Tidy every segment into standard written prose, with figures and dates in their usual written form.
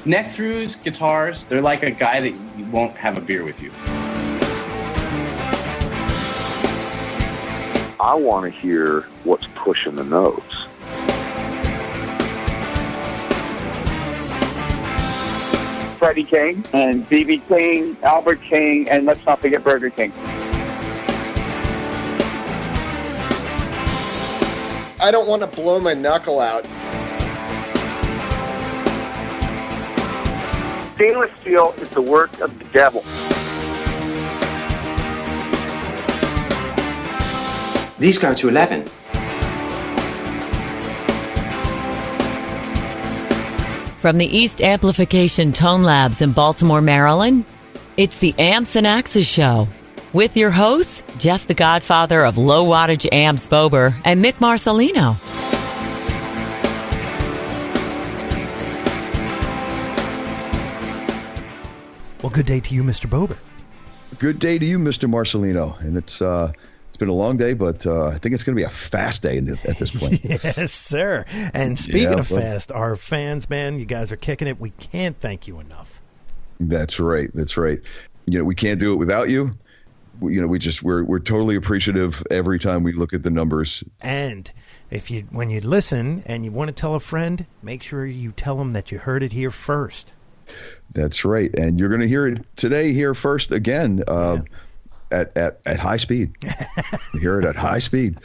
Neck-throughs, guitars, they're like a guy that you won't have a beer with you. I want to hear what's pushing the notes. Freddie King and B.B. King, Albert King, and let's not forget Burger King. I don't want to blow my knuckle out. Stainless steel is the work of the devil. These go to 11. From the East Amplification Tone Labs in Baltimore, Maryland, it's the Amps and Axes Show. With your hosts, Jeff the Godfather of Low Wattage Amps Bober and Mick Marcelino. Well, good day to you, Mr. Bober. Good day to you, Mr. Marcelino. And it's been a long day, but I think it's going to be a fast day at this point. Yes, sir. And speaking of fast, our fans, man, you guys are kicking it. We can't thank you enough. That's right. That's right. You know, we can't do it without you. We're totally appreciative every time we look at the numbers. And when you listen and you want to tell a friend, make sure you tell them that you heard it here first. That's right. And you're going to hear it today here first again at high speed. You hear it at high speed.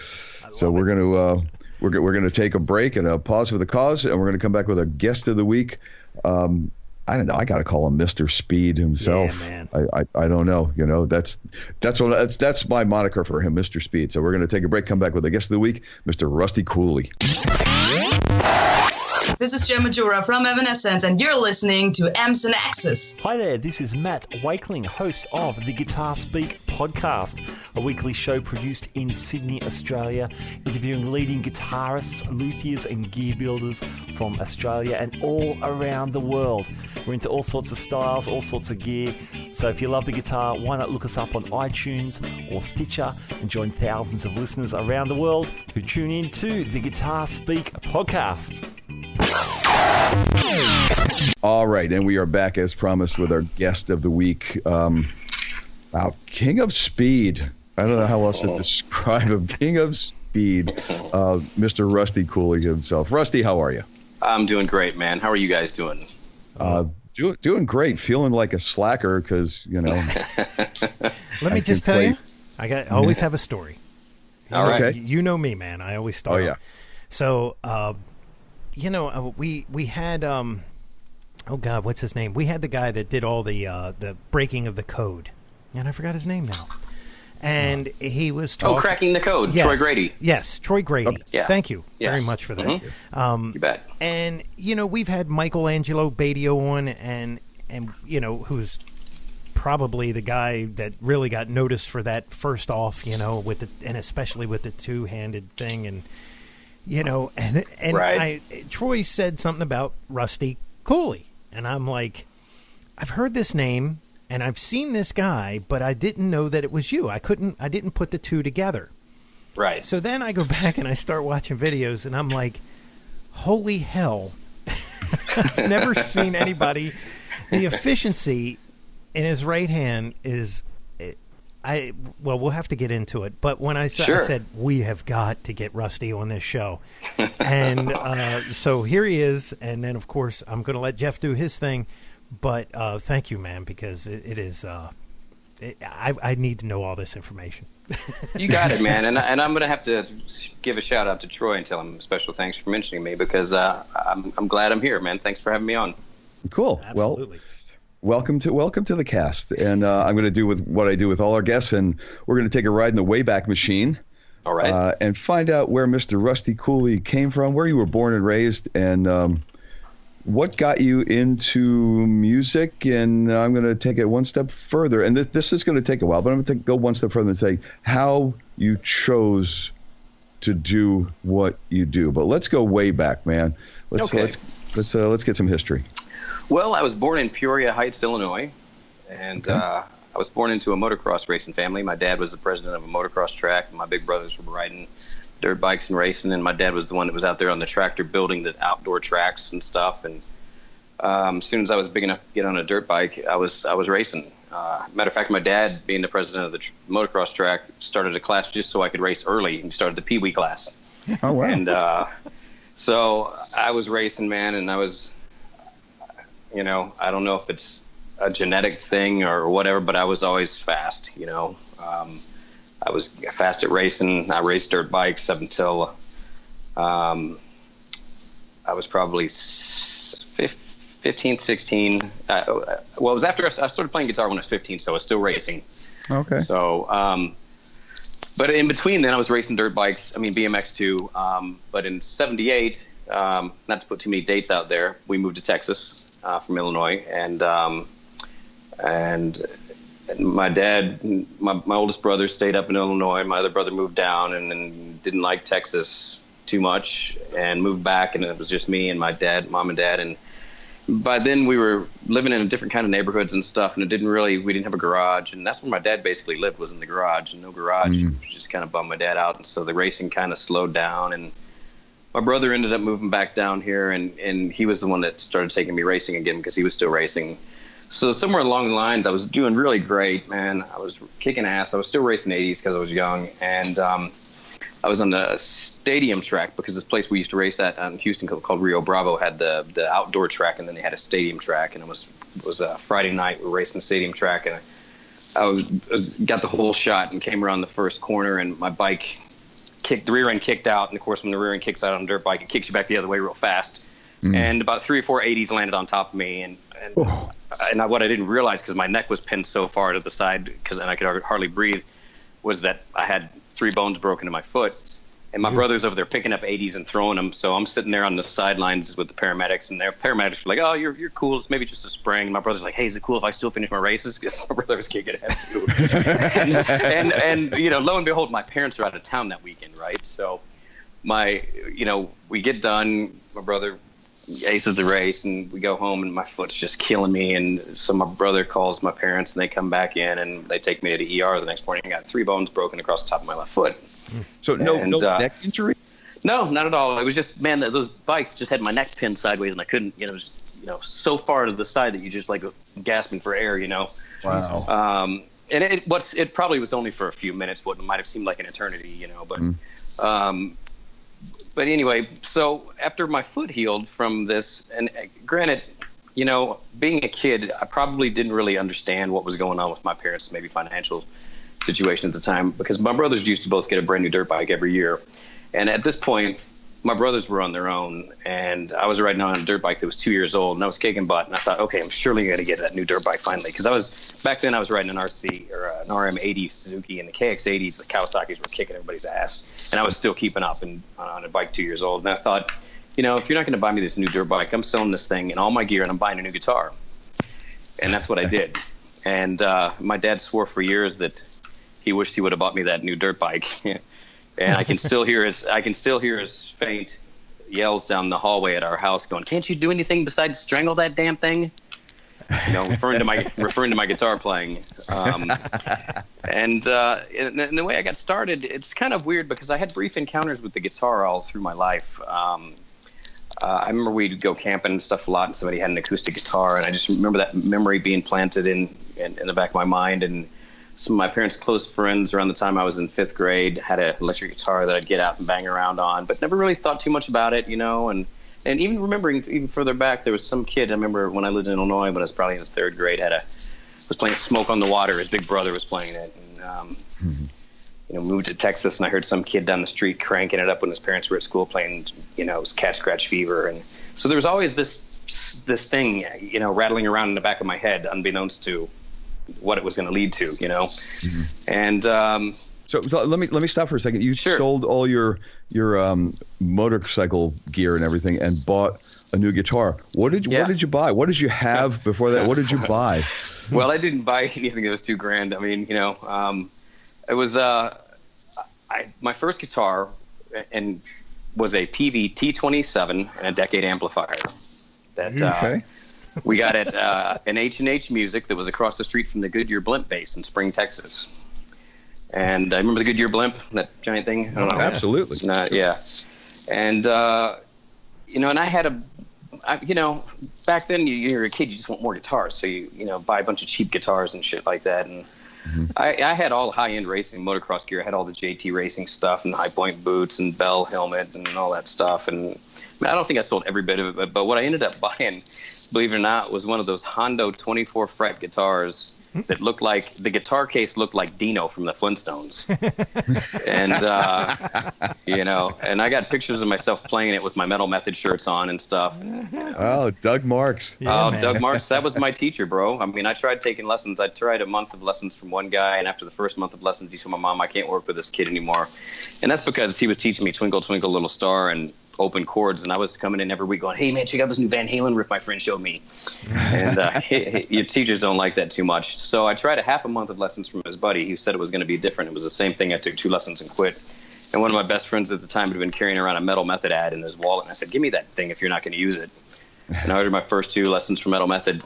So we're going to take a break and a pause for the cause, and we're going to come back with a guest of the week. I don't know. I got to call him Mr. Speed himself. Yeah, man. I don't know. You know, that's my moniker for him, Mr. Speed. So we're going to take a break, come back with a guest of the week, Mr. Rusty Cooley. This is Gemma Jura from Evanescence, and you're listening to Amps and Axes. Hi there, this is Matt Wakeling, host of the Guitar Speak podcast, a weekly show produced in Sydney, Australia, interviewing leading guitarists, luthiers and gear builders from Australia and all around the world. We're into all sorts of styles, all sorts of gear, so if you love the guitar, why not look us up on iTunes or Stitcher and join thousands of listeners around the world who tune in to the Guitar Speak podcast. All right, and we are back as promised with our guest of the week, King of Speed. I don't know how else to describe him. King of Speed, Mr. Rusty Cooley himself. Rusty, how are you? I'm doing great, man. How are you guys doing? Doing great. Feeling like a slacker because, you know. Let me just tell you, I always have a story. All right. Okay. You know me, man. I always start. Oh, yeah. So, we had oh God, what's his name? We had the guy that did all the breaking of the code, and I forgot his name now. And he was talking, cracking the code. Yes, Troy Grady. Yes, Troy Grady. Oh, yeah. Thank you very much for that. Mm-hmm. You bet. And we've had Michelangelo Badio on, and who's probably the guy that really got noticed for that first off, and especially with the two-handed thing, and right. Troy said something about Rusty Cooley, and I'm like, I've heard this name and I've seen this guy, but I didn't know that it was you. I didn't put the two together. Right. So then I go back and I start watching videos, and I'm like, holy hell. I've never seen anybody. The efficiency in his right hand is, we'll have to get into it. But when I said, we have got to get Rusty on this show. And so here he is. And then, of course, I'm going to let Jeff do his thing. But thank you, man, because it is, I need to know all this information. You got it, man. And I'm going to have to give a shout out to Troy and tell him special thanks for mentioning me, because I'm glad I'm here, man. Thanks for having me on. Cool. Absolutely. Well, welcome to the cast. And I'm going to do with what I do with all our guests, and we're going to take a ride in the Wayback Machine. All right. And find out where Mr. Rusty Cooley came from, where you were born and raised, and what got you into music. And I'm going to take it one step further. And this is going to take a while, but I'm going to go one step further and say how you chose to do what you do. But let's go way back, man. Let's get some history. Well, I was born in Peoria Heights, Illinois, and I was born into a motocross racing family. My dad was the president of a motocross track, and my big brothers were riding dirt bikes and racing, and my dad was the one that was out there on the tractor building the outdoor tracks and stuff. And as soon as I was big enough to get on a dirt bike, I was racing. Matter of fact, my dad, being the president of the motocross track, started a class just so I could race early. He started the Pee Wee class. Oh, wow. And so I was racing, man, and I was, I don't know if it's a genetic thing or whatever, but I was always fast, I was fast at racing. I raced dirt bikes up until I was probably 15, 16. Well, it was after I started playing guitar when I was 15, so I was still racing. Okay. So, but in between then, I was racing dirt bikes. I mean, BMX too. But in '78, not to put too many dates out there, we moved to Texas from Illinois, and my dad, my oldest brother stayed up in Illinois. My other brother moved down and didn't like Texas too much and moved back, and it was just me and my dad, mom and dad. And by then we were living in a different kind of neighborhoods and stuff, and we didn't have a garage, and that's where my dad basically lived, was in the garage, and no garage. Just kind of bummed my dad out, and so the racing kind of slowed down, and my brother ended up moving back down here, and he was the one that started taking me racing again because he was still racing. So somewhere along the lines, I was doing really great, man. I was kicking ass. I was still racing 80s because I was young, and I was on the stadium track because this place we used to race at in Houston called Rio Bravo had the outdoor track, and then they had a stadium track, and it was a Friday night. We were racing the stadium track, and I got the whole shot and came around the first corner, and my bike the rear end kicked out, and of course when the rear end kicks out on a dirt bike, it kicks you back the other way real fast. And about 3 or 4 80s landed on top of me, and what I didn't realize, because my neck was pinned so far to the side, and I could hardly breathe, was that I had 3 bones broken in my foot. And my brother's over there picking up 80s and throwing them. So I'm sitting there on the sidelines with the paramedics, and their paramedics were like, "Oh, you're cool. It's maybe just a sprain." And my brother's like, "Hey, is it cool if I still finish my races?" Because my brother was kicking ass too. and lo and behold, my parents are out of town that weekend, right? So we get done. My brother aces the race, and we go home, and my foot's just killing me. And so my brother calls my parents, and they come back in, and they take me to the ER the next morning. I got 3 bones broken across the top of my left foot. So no neck injury? No, not at all. It was just, man, those bikes just had my neck pinned sideways, and I couldn't, so far to the side that you just like gasping for air, Wow. And it probably was only for a few minutes, what might have seemed like an eternity, but anyway, so after my foot healed from this, and granted, being a kid, I probably didn't really understand what was going on with my parents' maybe financial situation at the time, because my brothers used to both get a brand new dirt bike every year. And at this point, my brothers were on their own, and I was riding on a dirt bike that was 2 years old, and I was kicking butt, and I thought, okay, I'm surely going to get that new dirt bike finally, because back then I was riding an RC or an RM80 Suzuki, and the KX80s, the Kawasaki's were kicking everybody's ass, and I was still keeping up on a bike 2 years old. And I thought, if you're not going to buy me this new dirt bike, I'm selling this thing and all my gear, and I'm buying a new guitar. And that's what I did. And my dad swore for years that he wished he would have bought me that new dirt bike. And I can still hear his faint yells down the hallway at our house going, "Can't you do anything besides strangle that damn thing?" Referring to my guitar playing. And the way I got started, it's kind of weird because I had brief encounters with the guitar all through my life. I remember we'd go camping and stuff a lot, and somebody had an acoustic guitar, and I just remember that memory being planted in the back of my mind. And some of my parents' close friends around the time I was in 5th grade had an electric guitar that I'd get out and bang around on, but never really thought too much about it, and even remembering even further back, there was some kid, I remember when I lived in Illinois, but I was probably in 3rd grade, was playing Smoke on the Water. His big brother was playing it, and moved to Texas, and I heard some kid down the street cranking it up when his parents were at school playing, it was Cat Scratch Fever. And so there was always this thing, rattling around in the back of my head, unbeknownst to what it was going to lead to, And so let me stop for a second. You sold all your motorcycle gear and everything and bought a new guitar. What did you buy? What did you have before that? What did you buy? Well, I didn't buy anything that was too grand. I mean, it was my first guitar and was a PV T27 and a Decade amplifier that we got at an H&H Music that was across the street from the Goodyear Blimp base in Spring, Texas. And I remember the Goodyear Blimp, that giant thing. Absolutely. Yeah. And, and I had back then you're a kid, you just want more guitars, so you buy a bunch of cheap guitars and shit like that. And I had all high-end racing motocross gear. I had all the JT racing stuff and high point boots and Bell helmet and all that stuff. And I don't think I sold every bit of it, but what I ended up buying, believe it or not, was one of those Hondo 24 fret guitars that looked like, the guitar case looked like Dino from the Flintstones. And, and I got pictures of myself playing it with my Metal Method shirts on and stuff. Oh, Doug Marks. Doug Marks. That was my teacher, bro. I mean, I tried taking lessons. I tried a month of lessons from one guy, and after the first month of lessons, he told my mom, I can't work with this kid anymore. And that's because he was teaching me Twinkle, Twinkle, Little Star and open chords, and I was coming in every week going, hey man, check out this new Van Halen riff my friend showed me. And your teachers don't like that too much. So I tried a half a month of lessons from his buddy. He said it was going to be different. It was the same thing. I took 2 lessons and quit. And one of my best friends at the time had been carrying around a Metal Method ad in his wallet, and I said, give me that thing if you're not going to use it. And I ordered my first 2 lessons from Metal Method,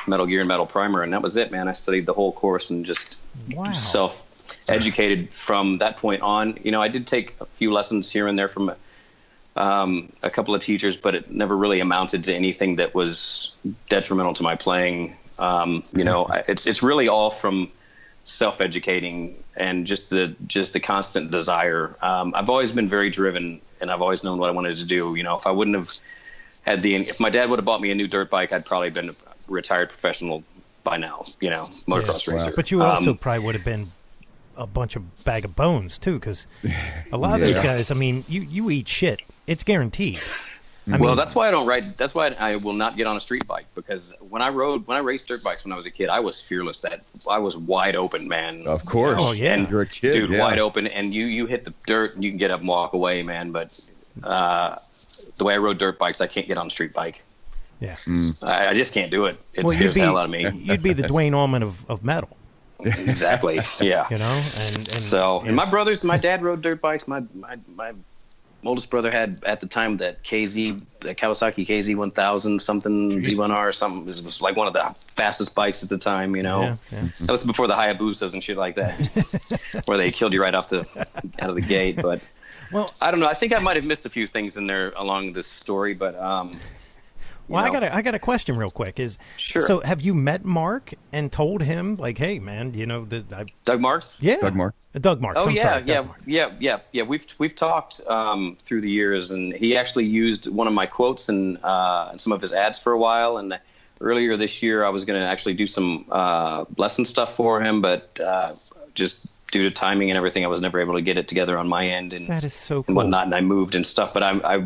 Metal Gear and Metal Primer, and that was it, man. I studied the whole course and just self-educated from that point on. I did take a few lessons here and there from a couple of teachers, but it never really amounted to anything that was detrimental to my playing. It's really all from self-educating and just the constant desire. I've always been very driven, and I've always known what I wanted to do. If I wouldn't have had if my dad would have bought me a new dirt bike, I'd probably been a retired professional by now. Motocross racer. But you also probably would have been a bunch of bag of bones too, because a lot of those guys, I mean, you eat shit. It's guaranteed. I mean, that's why I don't ride. That's why I will not get on a street bike, because when I raced dirt bikes when I was a kid, I was fearless. I was wide open, man. Of course. Oh yeah. And you're a kid, dude, wide open, and you hit the dirt and you can get up and walk away, man. But the way I rode dirt bikes, I can't get on a street bike. Yeah. I just can't do it. It scares the hell out of me. You'd be the Dwayne Allman of metal. Exactly. Yeah. And my dad rode dirt bikes. My oldest brother had at the time that Kawasaki KZ 1000 something D1R or something. It was like one of the fastest bikes at the time. That was before the Hayabusas and shit like that, where they killed you right out of the gate. But I don't know. I think I might have missed a few things in there along this story, but. I got a question real quick. Sure. So have you met Mark and told him, like, hey man, Doug Marks? Yeah. Doug Marks. Doug Marks. Oh, I'm sorry, Doug Marks. Yeah. We've talked through the years, and he actually used one of my quotes in some of his ads for a while. And earlier this year, I was going to actually do some lesson stuff for him, but just due to timing and everything, I was never able to get it together on my end and that is so cool. and whatnot. And I moved and stuff, but I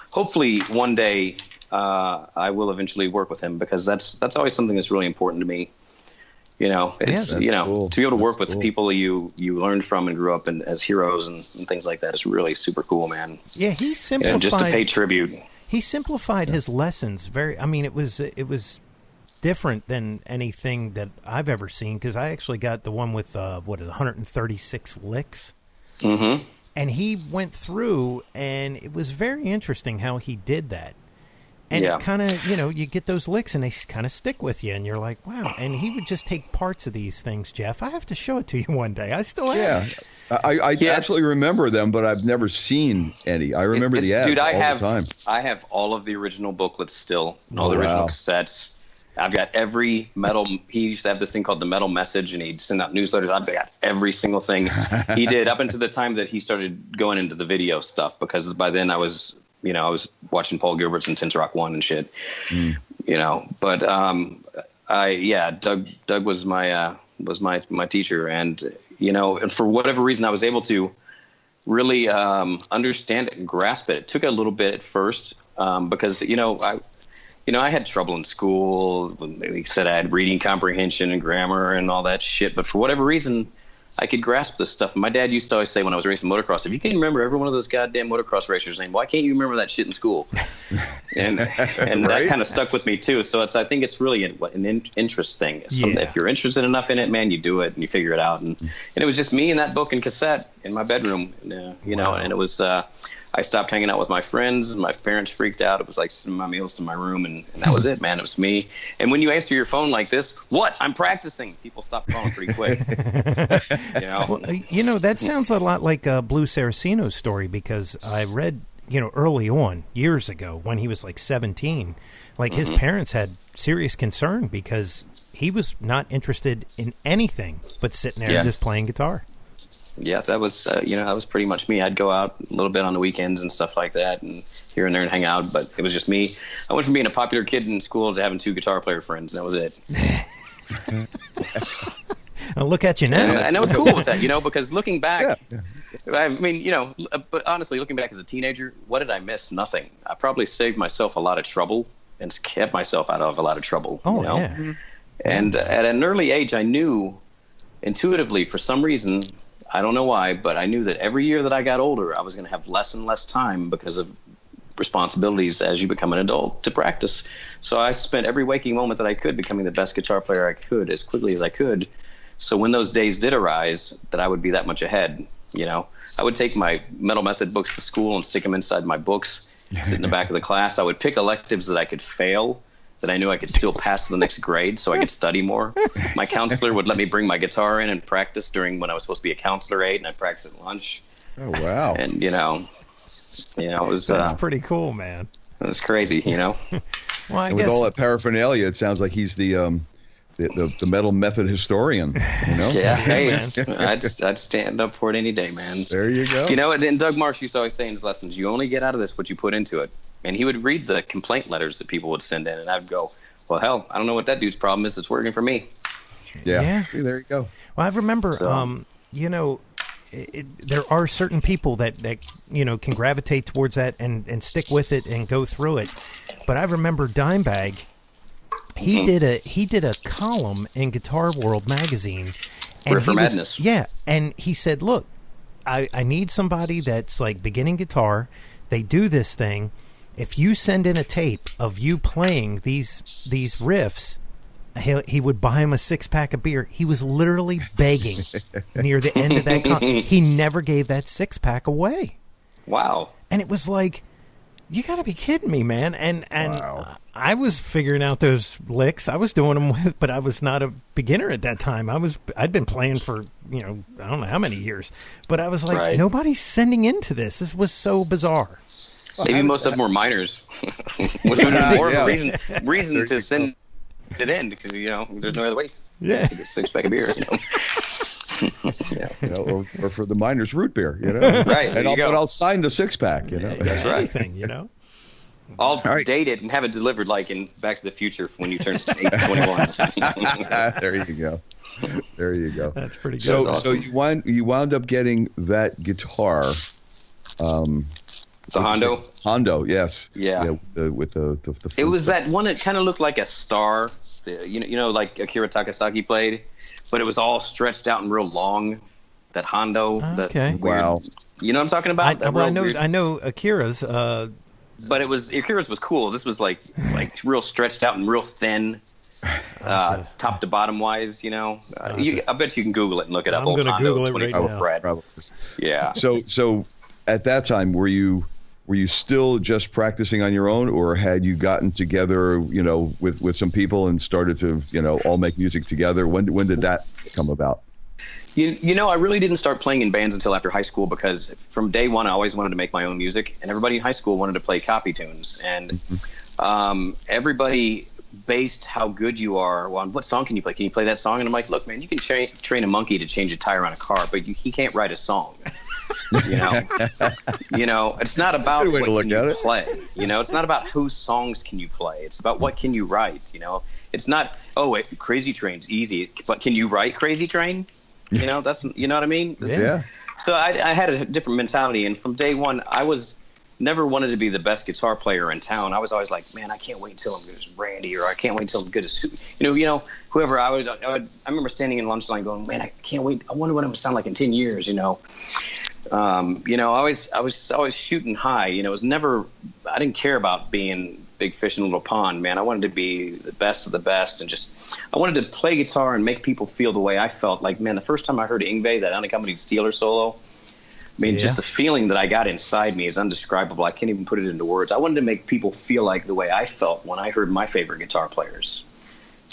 hopefully one day. I will eventually work with him, because that's always something that's really important to me. It's cool. To be able to work with people you learned from and grew up as heroes and things like that is really super cool, man. Yeah, he simplified. Just to pay tribute. He simplified his lessons very. I mean, it was different than anything that I've ever seen, because I actually got the one with 136 licks. Mm-hmm. And he went through, and it was very interesting how he did that. And it kind of, you get those licks and they kind of stick with you, and you're like, wow. And he would just take parts of these things, Jeff. I have to show it to you one day. I still have. Yeah. I actually remember them, but I've never seen any. I remember the ads all the time. I have all of the original booklets still, all the original cassettes. I've got every metal. He used to have this thing called the Metal Message, and he'd send out newsletters. I've got every single thing he did up until the time that he started going into the video stuff, because by then I was watching Paul Gilbert's Intense Rock 1 and shit, but Doug was my teacher, and and for whatever reason I was able to really understand it and grasp it. It took a little bit at first, because I had trouble in school. Like I said, I had reading comprehension and grammar and all that shit, but for whatever reason I could grasp this stuff. My dad used to always say when I was racing motocross, if you can remember every one of those goddamn motocross racers' name, why can't you remember that shit in school? And that kind of stuck with me too. So I think it's really an interest thing. If you're interested enough in it, man, you do it and you figure it out. And it was just me and that book and cassette in my bedroom, and it was, I stopped hanging out with my friends, and my parents freaked out. It was like sending my meals to my room, and that was it, man. It was me. And when you answer your phone like this, what? I'm practicing. People stop calling pretty quick. Well, that sounds a lot like Blue Saraceno's story, because I read early on, years ago, when he was like 17, like his parents had serious concern because he was not interested in anything but sitting there just playing guitar. Yeah, that was that was pretty much me. I'd go out a little bit on the weekends and stuff like that, and here and there and hang out. But it was just me. I went from being a popular kid in school to having 2 guitar player friends, and that was it. Well, look at you now. And I was cool with that, because looking back, I mean, but honestly, looking back as a teenager, what did I miss? Nothing. I probably saved myself a lot of trouble and kept myself out of a lot of trouble. Oh, yeah. And at an early age, I knew intuitively, for some reason, I don't know why, but I knew that every year that I got older, I was going to have less and less time because of responsibilities as you become an adult to practice. So I spent every waking moment that I could becoming the best guitar player I could as quickly as I could. So when those days did arise, that I would be that much ahead. I would take my Metal Method books to school and stick them inside my books, sit in the back of the class. I would pick electives that I could fail, that I knew I could still pass to the next grade so I could study more. My counselor would let me bring my guitar in and practice when I was supposed to be a counselor aide, and I'd practice at lunch. Oh, wow. And, it was... That's pretty cool, man. It was crazy, Well, I and guess... with all that paraphernalia, it sounds like he's the Metal Method historian, Yeah, hey, I'd stand up for it any day, man. There you go. And Doug Marsh used to always say in his lessons, you only get out of this what you put into it. And he would read the complaint letters that people would send in, and I'd go, well, hell, I don't know what that dude's problem is. It's working for me. Yeah. See, there you go. Well, I remember, there are certain people that can gravitate towards that and stick with it and go through it. But I remember Dimebag, he did a column in Guitar World magazine. And Riff for Madness. Yeah, and he said, look, I need somebody that's like beginning guitar. They do this thing. If you send in a tape of you playing these riffs, he would buy him a 6-pack of beer. He was literally begging near the end of that. He never gave that 6-pack away. Wow. And it was like, you got to be kidding me, man. And wow. I was figuring out those licks. I was doing them but I was not a beginner at that time. I'd been playing for, I don't know how many years. But I was like, nobody's sending into this. This was so bizarre. Maybe most of them were minors, which would be more of a reason to send it in, because there's no other way. Yeah, to get 6-pack of beer. Or for the miners, root beer. Right. And I'll sign the 6-pack. That's right. Anything, I'll date it and have it delivered like in Back to the Future when you turn 21. There you go. There you go. That's pretty good. So, awesome. so you wound up getting that guitar. The Hondo? Hondo, yes. Yeah. With the it was that one that kind of looked like a star, like Akira Takasaki played, but it was all stretched out and real long. That Hondo. Okay. That weird, wow. You know what I'm talking about? I know Akira's. But Akira's was cool. This was like real stretched out and real thin, top to bottom wise. I bet you can Google it and look it up. I'm going to Google it right now. Probably. Yeah. So at that time, were you still just practicing on your own, or had you gotten together, with some people and started to, all make music together? When did that come about? I really didn't start playing in bands until after high school, because from day one, I always wanted to make my own music, and everybody in high school wanted to play copy tunes. And everybody based how good you are on what song can you play. Can you play that song? And I'm like, look, man, you can train a monkey to change a tire on a car, but he can't write a song. It's not about what can you play. It's not about whose songs can you play. It's about what can you write. It's not, Crazy Train's easy, but can you write Crazy Train? That's, you know what I mean? Yeah. So I had a different mentality, and from day one, I was never wanted to be the best guitar player in town. I was always like, man, I can't wait until I'm good as Randy, or I can't wait until I'm good as whoever. I remember standing in lunch line going, man, I can't wait. I wonder what I'm gonna sound like in 10 years. I was shooting high. It was never. I didn't care about being big fish in a little pond, man. I wanted to be the best of the best, and I wanted to play guitar and make people feel the way I felt. Like, man, the first time I heard Yngwie, that unaccompanied Steeler solo, just the feeling that I got inside me is indescribable. I can't even put it into words. I wanted to make people feel like the way I felt when I heard my favorite guitar players.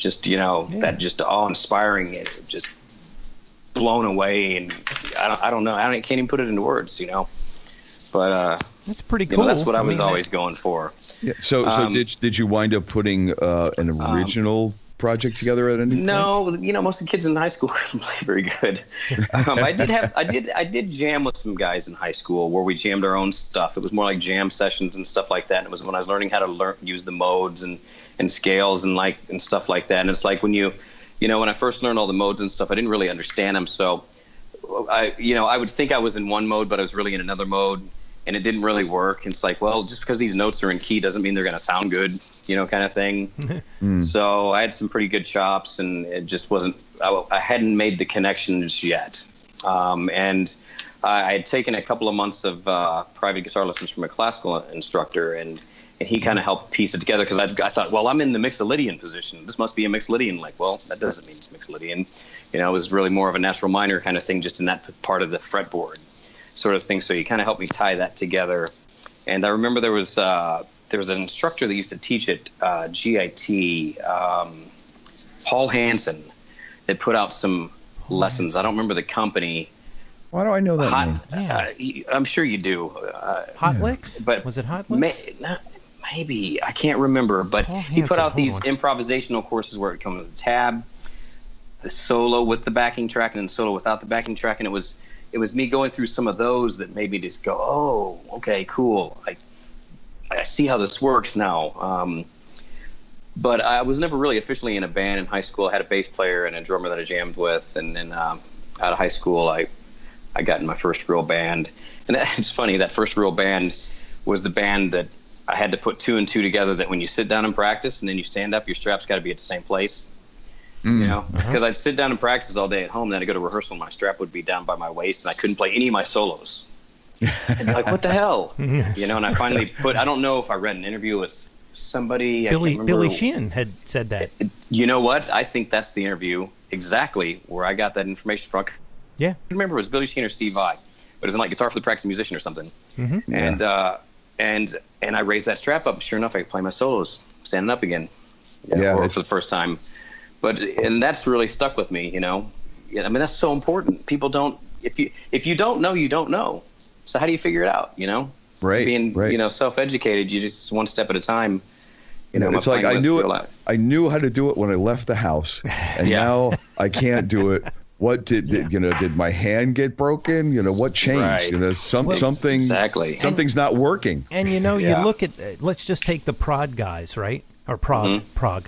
That just awe-inspiring, and just blown away, and I don't know. I can't even put it into words, But that's pretty cool. That's what I was always going for. Yeah. So did you wind up putting an original project together at any point? No, most of the kids in high school couldn't play very good. I did jam with some guys in high school where we jammed our own stuff. It was more like jam sessions and stuff like that. And it was when I was learning how to use the modes and scales and stuff like that. And it's like when when I first learned all the modes and stuff, I didn't really understand them. So I would think I was in one mode, but I was really in another mode. And it didn't really work. It's like, well, just because these notes are in key doesn't mean they're going to sound good, kind of thing. So I had some pretty good chops, and it just wasn't. I hadn't made the connections yet. And I had taken a couple of months of private guitar lessons from a classical instructor, and he kind of helped piece it together because I thought, well, I'm in the Mixolydian position. This must be a Mixolydian. Like, well, that doesn't mean it's Mixolydian. It was really more of a natural minor kind of thing, just in that part of the fretboard. Sort of thing. So he kind of helped me tie that together. And I remember there was an instructor that used to teach at GIT, Paul Hansen, that put out some lessons. I don't remember the company. Why do I know that name? I'm sure you do. Hot Licks? But was it Hot Licks? Maybe. I can't remember. But he put out these improvisational courses where it comes with a tab, the solo with the backing track, and then solo without the backing track. And it was me going through some of those that made me just go, oh, okay, cool. I see how this works now. But I was never really officially in a band in high school. I had a bass player and a drummer that I jammed with. And then out of high school, I got in my first real band. And it's funny, that first real band was the band that I had to put 2 and 2 together, that when you sit down and practice and then you stand up, your strap's got to be at the same place. Because I'd sit down and practice all day at home, then I'd go to rehearsal and my strap would be down by my waist and I couldn't play any of my solos. I'd be like, what the hell? And I finally I don't know if I read an interview with somebody. Billy Sheehan had said that. You know what? I think that's the interview exactly where I got that information from. Yeah. I remember it was Billy Sheehan or Steve Vai, but it was in like Guitar for the Practicing Musician or something. Mm-hmm. And I raised that strap up. Sure enough, I could play my solos standing up again. For the first time. And that's really stuck with me, I mean, that's so important. People don't, if you don't know, you don't know. So how do you figure it out, Right. Being, self-educated, you just one step at a time. It's like I knew how to do it when I left the house, and now I can't do it. What did my hand get broken? What changed? Right. Something exactly. Something's not working. And you look at let's just take the prog guys, right? Or Prague,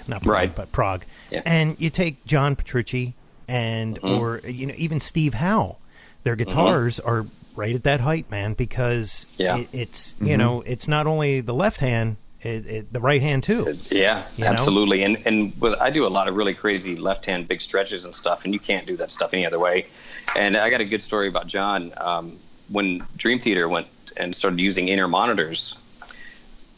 not Prague, right. but Prague. Yeah. And you take John Petrucci and or even Steve Howe. Their guitars are right at that height, man, because it's it's not only the left hand, the right hand too. Absolutely. And I do a lot of really crazy left hand big stretches and stuff, and you can't do that stuff any other way. And I got a good story about John. When Dream Theater went and started using inner monitors,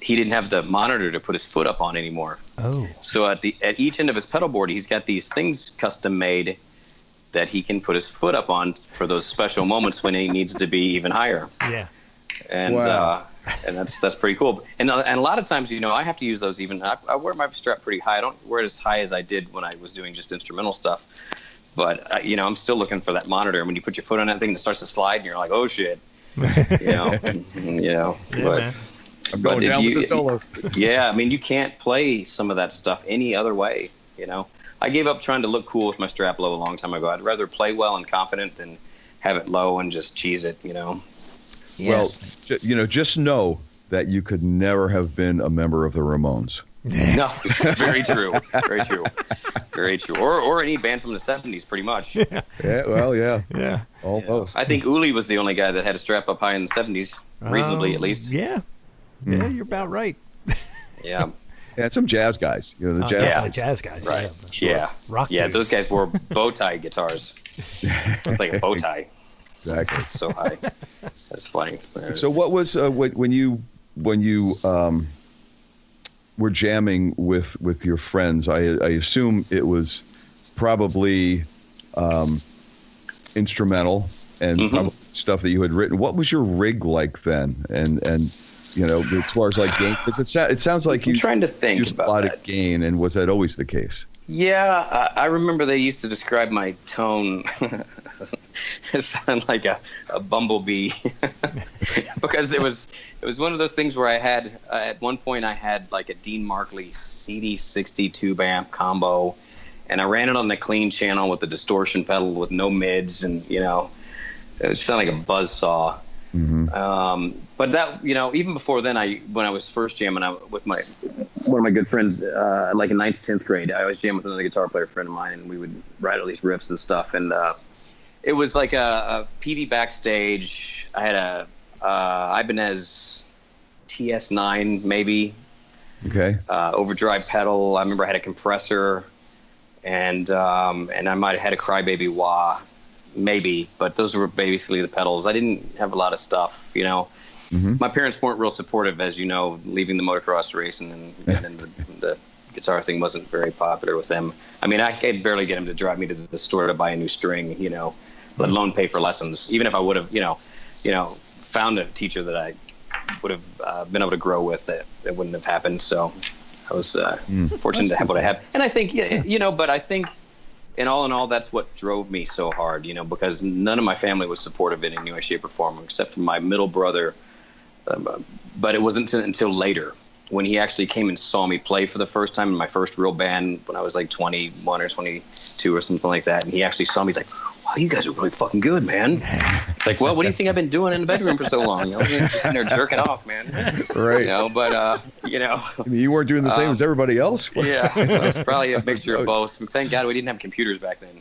he didn't have the monitor to put his foot up on anymore. Oh. So at each end of his pedal board, he's got these things custom made that he can put his foot up on for those special moments when he needs to be even higher. Yeah. And and that's pretty cool. And a lot of times, I have to use those even. I wear my strap pretty high. I don't wear it as high as I did when I was doing just instrumental stuff. But I'm still looking for that monitor. And when you put your foot on that thing, it starts to slide, and you're like, oh shit. Yeah, but. Man. I'm going down with the solo. I mean, you can't play some of that stuff any other way, I gave up trying to look cool with my strap low a long time ago. I'd rather play well and confident than have it low and just cheese it, Well, just know that you could never have been a member of the Ramones. No, very true. Very true. Very true. Or any band from the 70s, pretty much. Yeah. Almost. I think Uli was the only guy that had a strap up high in the 70s, reasonably at least. Yeah. Yeah, you're about right. Yeah. Yeah, some jazz guys. The jazz guys. Right. Sure. Rock dudes. Those guys wore bow tie guitars. It's like a bow tie. Exactly. It's so high. That's funny. So what was when you were jamming with your friends? I assume it was probably instrumental and probably stuff that you had written. What was your rig like then? And as far as like gain, because it sounds like I'm trying to think used about a lot that. of gain, and was that always the case? Yeah, I remember they used to describe my tone as sound like a bumblebee because it was one of those things where I had at one point I had like a Dean Markley CD60 tube amp combo, and I ran it on the clean channel with the distortion pedal with no mids, and it sounded like a buzzsaw. Mm-hmm. But that, even before then, when I was first jamming out with one of my good friends, like in 9th, 10th grade, I was jamming with another guitar player friend of mine, and we would write all these riffs and stuff. And it was like a PD backstage. I had a Ibanez TS9 maybe. Okay. Overdrive pedal. I remember I had a compressor, and I might have had a Crybaby wah. Maybe, but those were basically the pedals. I didn't have a lot of stuff, Mm-hmm. My parents weren't real supportive, as you know, leaving the motocross race, and then the guitar thing wasn't very popular with them. I mean, I could barely get them to drive me to the store to buy a new string, let alone pay for lessons. Even if I would have, found a teacher that I would have been able to grow with, that wouldn't have happened. So I was fortunate to have what I have. And I think, but I think, and all in all, that's what drove me so hard, because none of my family was supportive in any way, shape, or form, except for my middle brother. But it wasn't until later when he actually came and saw me play for the first time in my first real band when I was like 21 or 22 or something like that. And he actually saw me. He's like, wow, you guys are really fucking good, man. It's like, well, what do you think I've been doing in the bedroom for so long? I was just sitting there jerking off, man. Right. But, I mean, you weren't doing the same as everybody else. Yeah. Well, it's probably a mixture of both. Thank God we didn't have computers back then.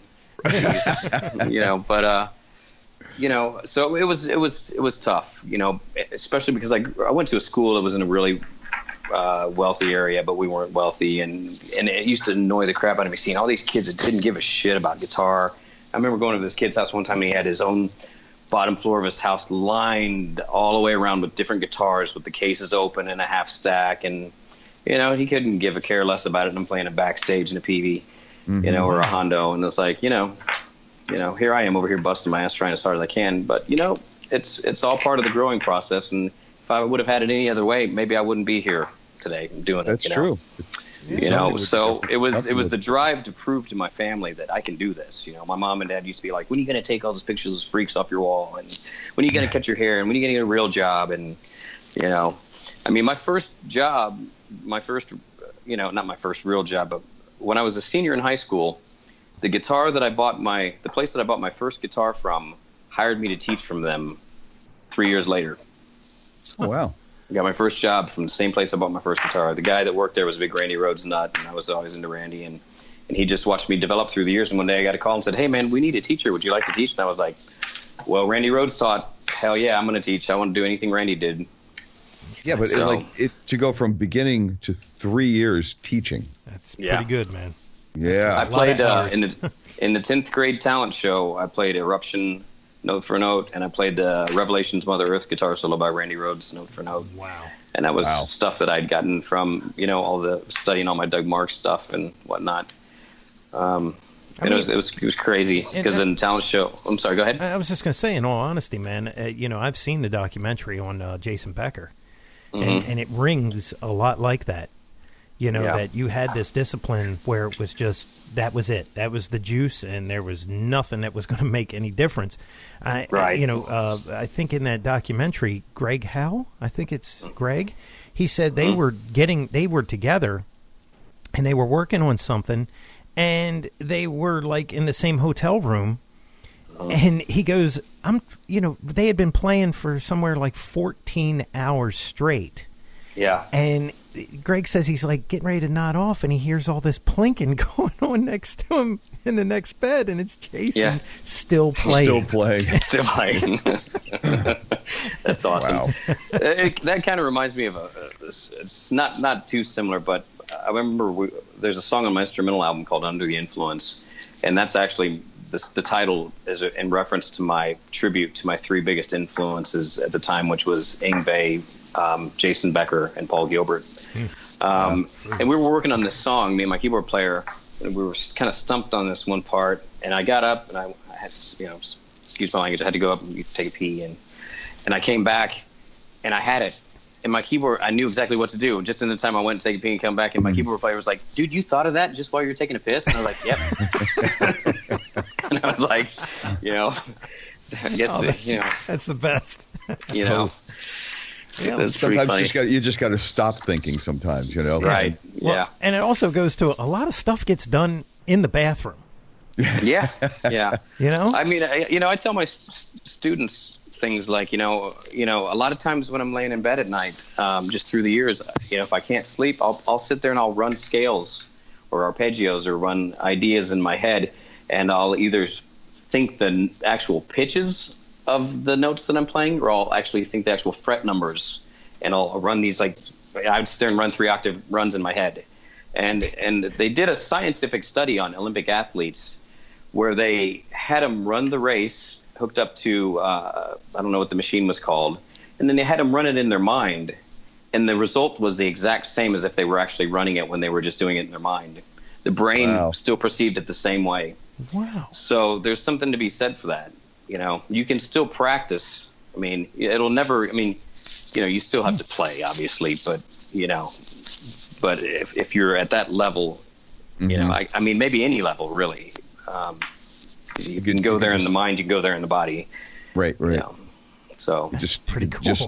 So it was tough, especially because I went to a school that was in a really wealthy area, but we weren't wealthy, and it used to annoy the crap out of me seeing all these kids that didn't give a shit about guitar. I remember going to this kid's house one time, and he had his own bottom floor of his house lined all the way around with different guitars with the cases open and a half stack, and he couldn't give a care less about it than playing a backstage in a PV, or a Hondo, and it's like, here I am over here busting my ass trying as hard as I can, but it's all part of the growing process, and if I would have had it any other way, maybe I wouldn't be here today doing it. That's true. So it was the drive to prove to my family that I can do this. My mom and dad used to be like, when are you going to take all those pictures of those freaks off your wall? And when are you going to cut your hair? And when are you going to get a real job? And, I mean, my first job, not my first real job, but when I was a senior in high school, the place that I bought my first guitar from hired me to teach from them 3 years later. Oh, wow. I got my first job from the same place I bought my first guitar. The guy that worked there was a big Randy Rhoads nut, and I was always into Randy, and he just watched me develop through the years. And one day I got a call and said, hey, man, we need a teacher. Would you like to teach? And I was like, well, Randy Rhoads taught. Hell yeah, I'm going to teach. I want to do anything Randy did. Yeah, but to go from beginning to 3 years teaching. That's pretty good, man. Yeah. I played in the 10th grade talent show. I played Eruption note for note, and I played Revelations Mother Earth guitar solo by Randy Rhoads note for note. Wow. And that was stuff that I'd gotten from, all the studying all my Doug Marks stuff and whatnot. It was crazy because in the talent show, I'm sorry, go ahead. I was just going to say, in all honesty, man, I've seen the documentary on Jason Becker, and it rings a lot like that. That you had this discipline where it was just, that was it. That was the juice, and there was nothing that was going to make any difference. I think in that documentary, Greg Howe, I think it's Greg, he said they were together, and they were working on something, and they were like in the same hotel room, and he goes, they had been playing for somewhere like 14 hours straight. Yeah. And Greg says he's like getting ready to nod off, and he hears all this plinking going on next to him in the next bed, and it's Jason still playing. Still playing. That's awesome. Wow. That kind of reminds me of it's not too similar, but I remember there's a song on my instrumental album called Under the Influence, and that's actually the title is in reference to my tribute to my three biggest influences at the time, which was Yngwie, Jason Becker, and Paul Gilbert. And we were working on this song, me and my keyboard player, and we were kind of stumped on this one part. And I got up, and I had, excuse my language, I had to go up and take a pee, and I came back, and I had it, my keyboard, I knew exactly what to do. Just in the time I went to take a pee and come back, and my keyboard player was like, "Dude, you thought of that just while you were taking a piss?" And I was like, "Yep." And I was like, I guess that's the best. Yeah, sometimes you just got to stop thinking. Sometimes, Right. Well, yeah. And it also goes to a lot of stuff gets done in the bathroom. Yeah. I mean, I tell my students things like, a lot of times when I'm laying in bed at night, just through the years, if I can't sleep, I'll sit there and I'll run scales or arpeggios or run ideas in my head, and I'll either think the actual pitches of the notes that I'm playing, or I'll actually think the actual fret numbers, and I'll run these, like, I would sit there and run 3-octave runs in my head. And they did a scientific study on Olympic athletes where they had them run the race hooked up to, I don't know what the machine was called, and then they had them run it in their mind, and the result was the exact same as if they were actually running it when they were just doing it in their mind. The brain still perceived it the same way. Wow. So there's something to be said for that. You can still practice. I mean, it'll never, you still have to play, obviously, but, but if you're at that level, I mean, maybe any level, really. You can go there in the mind, you can go there in the body. Right. So just pretty cool. Just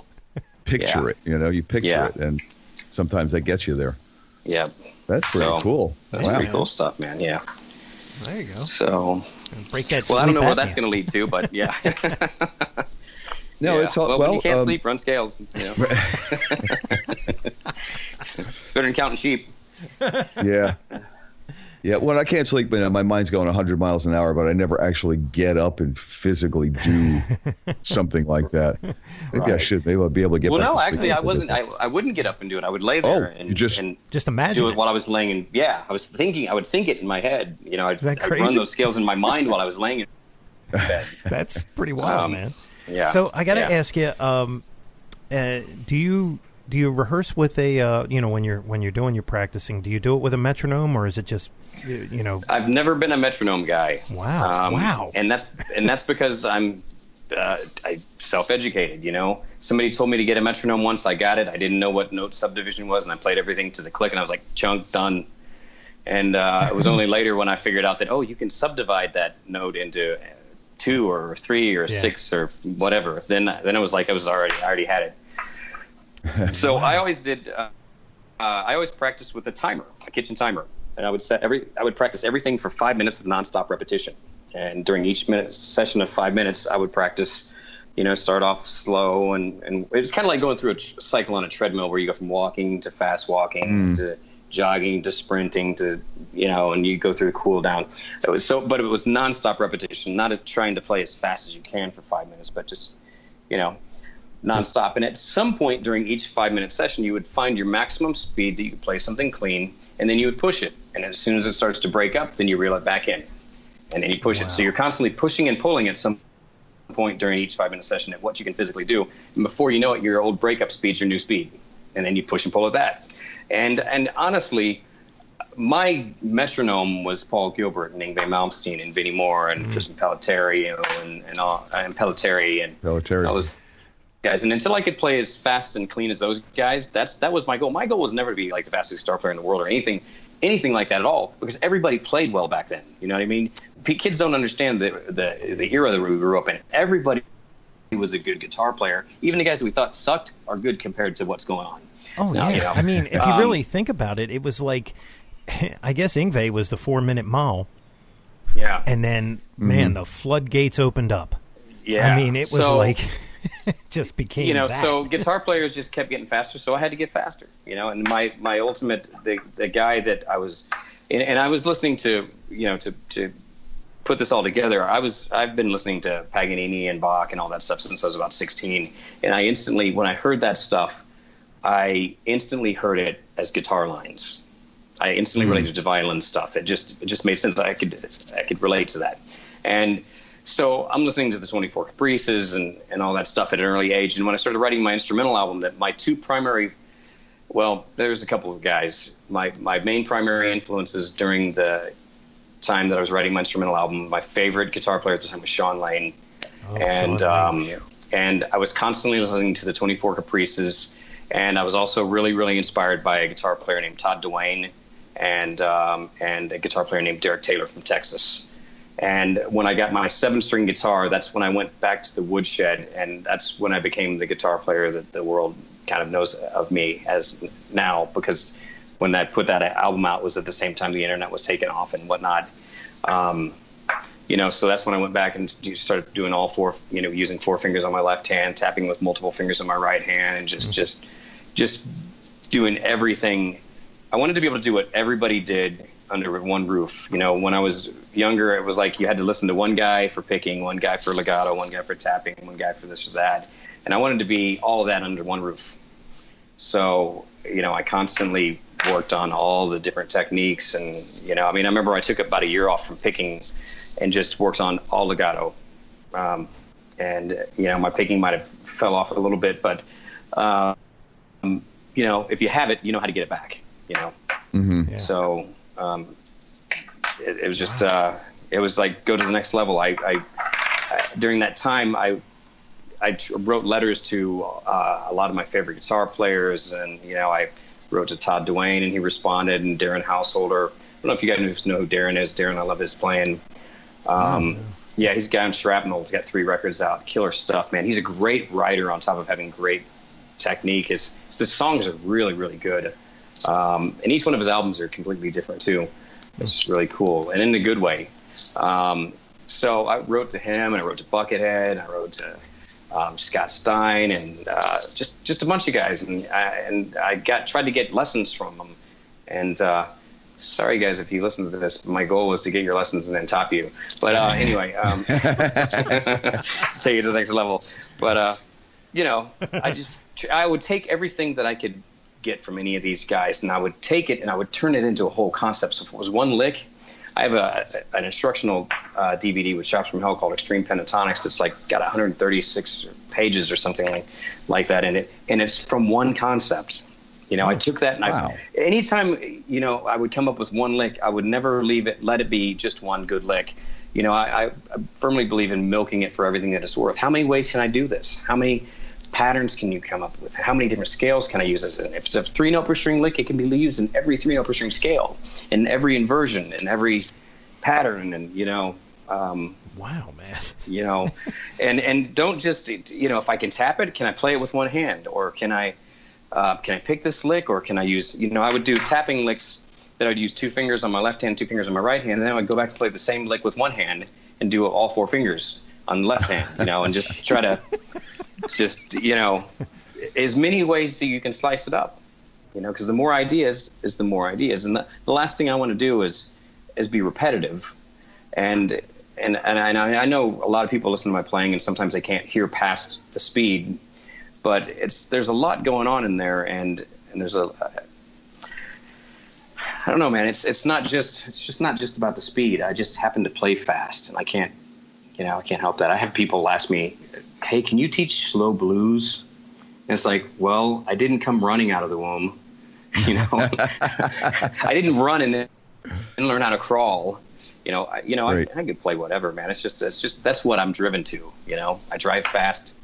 picture it, you picture it, and sometimes that gets you there. Yeah. That's pretty cool. That's pretty cool stuff, man. Yeah. There you go. So break that. Well, I don't know where that's going to lead to, but yeah. No, it's all, when you can't sleep, run scales. Better than counting sheep. Yeah. Yeah, when I can't sleep, my mind's going 100 miles an hour, but I never actually get up and physically do something like that. Maybe I should. Maybe I'll be able to get back to sleep. Well, no, actually, I wasn't. I wouldn't get up and do it. I would lay there and just imagine do it while I was laying in. Yeah, I was thinking. I would think it in my head. I'd run those scales in my mind while I was laying in bed. That's pretty wild, man. Yeah. So I got to ask you, do you rehearse with a when you're doing your practicing? Do you do it with a metronome, or is it just I've never been a metronome guy. Wow. Wow. And that's because I'm self-educated. Somebody told me to get a metronome once. I got it. I didn't know what note subdivision was, and I played everything to the click, and I was like, chunk, done. And it was only later when I figured out that you can subdivide that note into 2 or 3 or 6 or whatever. Then it was like I already had it. So I always did. I always practiced with a timer, a kitchen timer, and I would practice everything for 5 minutes of nonstop repetition. And during each session of 5 minutes, I would practice. Start off slow, and it's kind of like going through a cycle on a treadmill where you go from walking to fast walking to jogging to sprinting to and you go through the cool down. But it was nonstop repetition, not trying to play as fast as you can for 5 minutes, but just nonstop. And at some point during each 5 minute session, you would find your maximum speed that you could play something clean, and then you would push it. And as soon as it starts to break up, then you reel it back in, and then you push it. So you're constantly pushing and pulling at some point during each 5 minute session at what you can physically do. And before you know it, your old breakup speed's your new speed, and then you push and pull at that. And honestly, my metronome was Paul Gilbert and Yngwie Malmsteen and Vinnie Moore and Tristan Pelletieri and Pelletieri and all those guys. And until I could play as fast and clean as those guys, that was my goal. My goal was never to be like the fastest guitar player in the world or anything like that at all, because everybody played well back then. You know what I mean? Kids don't understand the era that we grew up in. Everybody was a good guitar player. Even the guys that we thought sucked are good compared to what's going on. Oh, now, yeah. I mean, if you really think about it, it was like, I guess Yngwie was the 4 minute mile. Yeah. And then, man, the floodgates opened up. Yeah. I mean, it was like, it just became that. So guitar players just kept getting faster, so I had to get faster, and my ultimate, the guy that I was, and I was listening to, to put this all together, I've been listening to Paganini and Bach and all that stuff since I was about 16, and when I heard that stuff, I instantly heard it as guitar lines. I instantly related to violin stuff. It just made sense. I could relate to that. And so I'm listening to the 24 Caprices and all that stuff at an early age. And when I started writing my instrumental album, that my two primary, there's a couple of guys. My main primary influences during the time that I was writing my instrumental album, my favorite guitar player at the time was Sean Lane. And I was constantly listening to the 24 Caprices And I was also really, really inspired by a guitar player named Todd Duane and a guitar player named Derek Taylor from Texas. And when I got my 7-string guitar, that's when I went back to the woodshed, and that's when I became the guitar player that the world kind of knows of me as now, because when I put that album out was at the same time the internet was taking off and whatnot. So that's when I went back and started doing all 4, using 4 fingers on my left hand, tapping with multiple fingers on my right hand, and just doing everything. I wanted to be able to do what everybody did under one roof. When I was younger, it was like you had to listen to one guy for picking, one guy for legato, one guy for tapping, one guy for this or that. And I wanted to be all of that under one roof. So, I constantly worked on all the different techniques. And, I remember I took about a year off from picking and just worked on all legato. My picking might have fell off a little bit, but, if you have it, you know how to get it back, Mm-hmm. Yeah. So, it was just, it was like, go to the next level. I during that time, I wrote letters to a lot of my favorite guitar players, and I wrote to Todd Duane, and he responded, and Darren Householder. I don't know if you guys know who Darren is. Darren, I love his playing. Yeah, he's a guy on Shrapnel. He's got 3 records out. Killer stuff, man. He's a great writer on top of having great technique. His songs are really, really good. And each one of his albums are completely different too. It's really cool, and in a good way. So I wrote to him, and I wrote to Buckethead, I wrote to Scott Stein, and just a bunch of guys, and I tried to get lessons from them. And sorry guys, if you listen to this, my goal was to get your lessons and then top you. But anyway, take it to the next level. But I would take everything that I could get from any of these guys, and I would take it and I would turn it into a whole concept. So if it was one lick, I have an instructional DVD with Shops from Hell called Extreme Pentatonics. It's like got 136 pages or something like that in it, and it's from one concept. I took that, and anytime I would come up with one lick, I would never let it be just one good lick. I firmly believe in milking it for everything that it's worth. How many ways can I do this? How many patterns can you come up with? How many different scales can I use this in? If it's a 3-note per string lick, it can be used in every 3-note per string scale, in every inversion, in every pattern, and wow, man. And don't just if I can tap it, can I play it with one hand, or can I pick this lick, or can I use I would do tapping licks that I'd use 2 fingers on my left hand, 2 fingers on my right hand, and then I would go back to play the same lick with one hand and do all 4 fingers on the left hand, and just try to as many ways that you can slice it up, because the more ideas is the more ideas. And the last thing I want to do is be repetitive. And I know a lot of people listen to my playing, and sometimes they can't hear past the speed, but there's a lot going on in there, and there's I don't know, man. It's just not just about the speed. I just happen to play fast, and I can't help that. I have people ask me, hey, can you teach slow blues? And it's like, well, I didn't come running out of the womb. I didn't run and learn how to crawl. Right. I could play whatever, man. It's just that's what I'm driven to. I drive fast.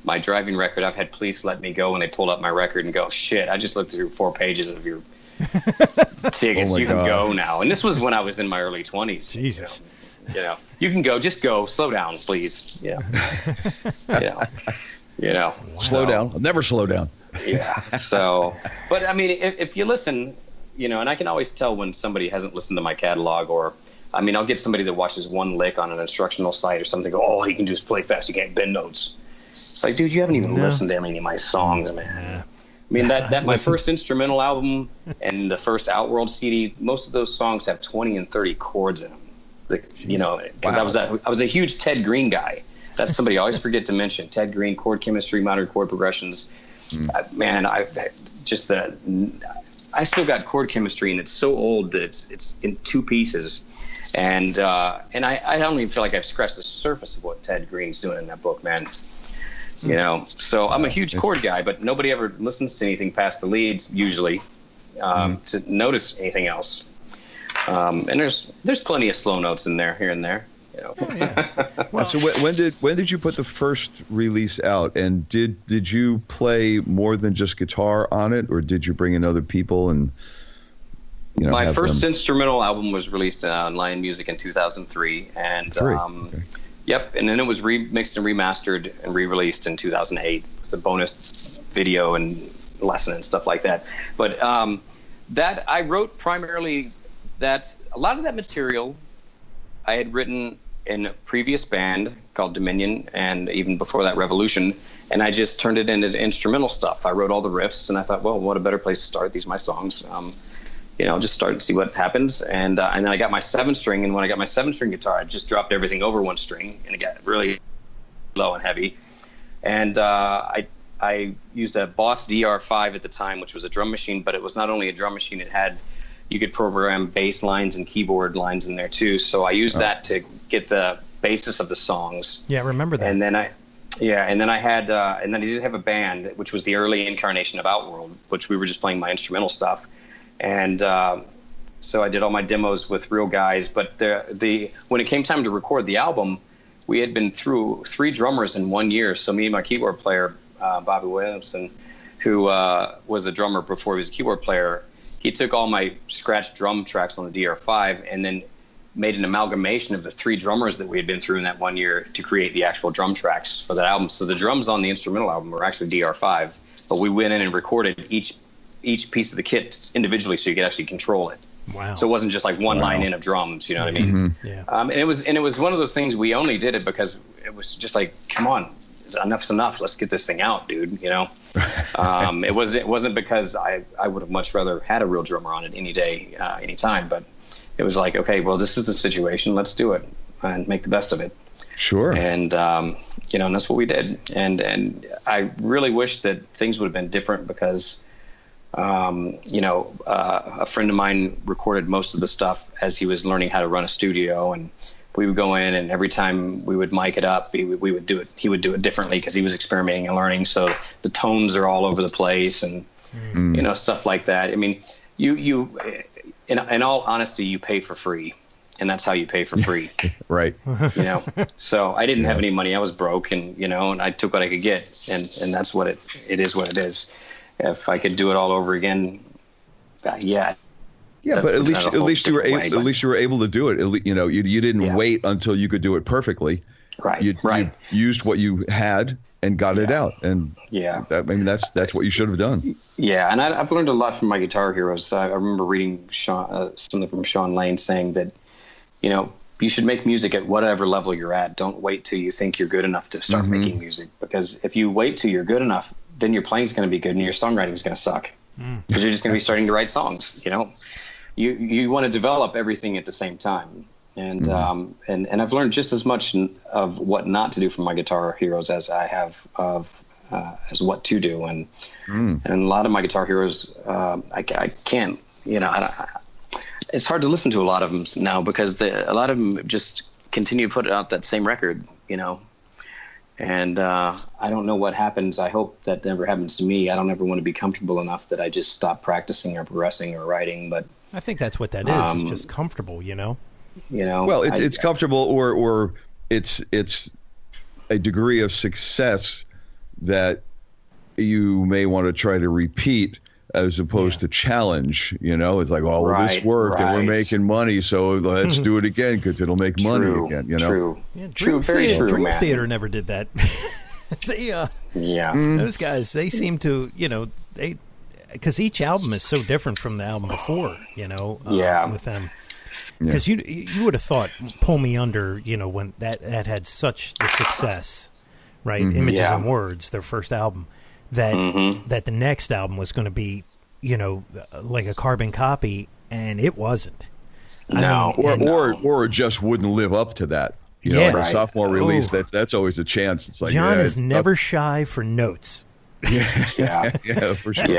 My driving record, I've had police let me go when they pulled up my record and go, shit, I just looked through 4 pages of your tickets. You can go now. And this was when I was in my early 20s. Jesus. You can go. Just go. Slow down, please. Slow down. I'll never slow down. Yeah. So, but I mean, if you listen, and I can always tell when somebody hasn't listened to my catalog, or I'll get somebody that watches one lick on an instructional site or something. Go, oh, he can just play fast. You can't bend notes. It's like, dude, you haven't even listened to any of my songs, man. That my first instrumental album and the first Outworld CD, most of those songs have 20 and 30 chords in them. Because I was a huge Ted Green guy. That's somebody I always forget to mention. Ted Green, chord chemistry, modern chord progressions. I still got chord chemistry, and it's so old that it's in 2 pieces. And I don't even feel like I've scratched the surface of what Ted Green's doing in that book, man. So I'm a huge chord guy, but nobody ever listens to anything past the leads usually to notice anything else. And there's plenty of slow notes in there, here and there. You know. Oh, yeah. Well, so when did you put the first release out, and did you play more than just guitar on it, or did you bring in other people and? My first instrumental album was released on Lion Music in 2003, and okay. Yep, and then it was remixed and remastered and re-released in 2008 with a bonus video and lesson and stuff like that. But that I wrote primarily that a lot of that material I had written in a previous band called Dominion, and even before that, Revolution, and I just turned it into instrumental stuff. I wrote all the riffs, and I thought, well, what a better place to start? These are my songs. Just start and see what happens. And then I got my 7-string, and when I got my 7-string guitar, I just dropped everything over 1 string, and it got really low and heavy. And I used a Boss DR5 at the time, which was a drum machine, but it was not only a drum machine, you could program bass lines and keyboard lines in there too. So I used that to get the basis of the songs. Yeah, I remember that. And then I did have a band, which was the early incarnation of Outworld, which we were just playing my instrumental stuff. And so I did all my demos with real guys. But when it came time to record the album, we had been through 3 drummers in 1 year. So me and my keyboard player, Bobby Williamson, who was a drummer before he was a keyboard player, he took all my scratched drum tracks on the DR5 and then made an amalgamation of the 3 drummers that we had been through in that 1 year to create the actual drum tracks for that album. So the drums on the instrumental album were actually DR5, but we went in and recorded each piece of the kit individually so you could actually control it. Wow. So it wasn't just like one line in of drums, you know what I mean? Mm-hmm. Yeah. And it was one of those things we only did it because it was just like, come on, enough's enough. Let's get this thing out, dude. You know, it wasn't because I would have much rather had a real drummer on it any day, any time. But it was like, okay, well, this is the situation. Let's do it and make the best of it. Sure. And and that's what we did. And I really wish that things would have been different because a friend of mine recorded most of the stuff as he was learning how to run a studio, and we would go in, and every time we would mic it up, we would do it. He would do it differently because he was experimenting and learning. So the tones are all over the place, and stuff like that. I mean, you in all honesty, you pay for free, and that's how you pay for free, right? So I didn't have any money. I was broke, and and I took what I could get, and that's what it is. What it is. If I could do it all over again, yeah. Yeah, but at least you were able to do it. You didn't wait until you could do it perfectly. Right. You used what you had and got it out, and that's what you should have done. Yeah, and I've learned a lot from my guitar heroes. I remember reading something from Sean Lane saying that you should make music at whatever level you're at. Don't wait till you think you're good enough to start making music, because if you wait till you're good enough, then your playing's going to be good and your songwriting is going to suck because you're just going to be starting to write songs. You want to develop everything at the same time, and I've learned just as much of what not to do from my guitar heroes as I have of as what to do, and a lot of my guitar heroes I can't it's hard to listen to a lot of them now because a lot of them just continue to put out that same record, and I don't know what happens. I hope that never happens to me. I don't ever want to be comfortable enough that I just stop practicing or progressing or writing. But I think that's what that is. It's just comfortable, Well, it's comfortable, or it's a degree of success that you may want to try to repeat, as opposed to challenge. It's like, this worked and we're making money, so let's do it again because it'll make money again. True. Yeah, True. Very true. Dream man. Theater never did that. Those guys, they seem to, because each album is so different from the album before. With them. Because you would have thought Pull Me Under, when that had such the success, right? Images and Words, their first album. That the next album was going to be, like a carbon copy, and it wasn't. Or it just wouldn't live up to that. A sophomore release, that's always a chance. It's like John is never shy for notes. Yeah, for sure.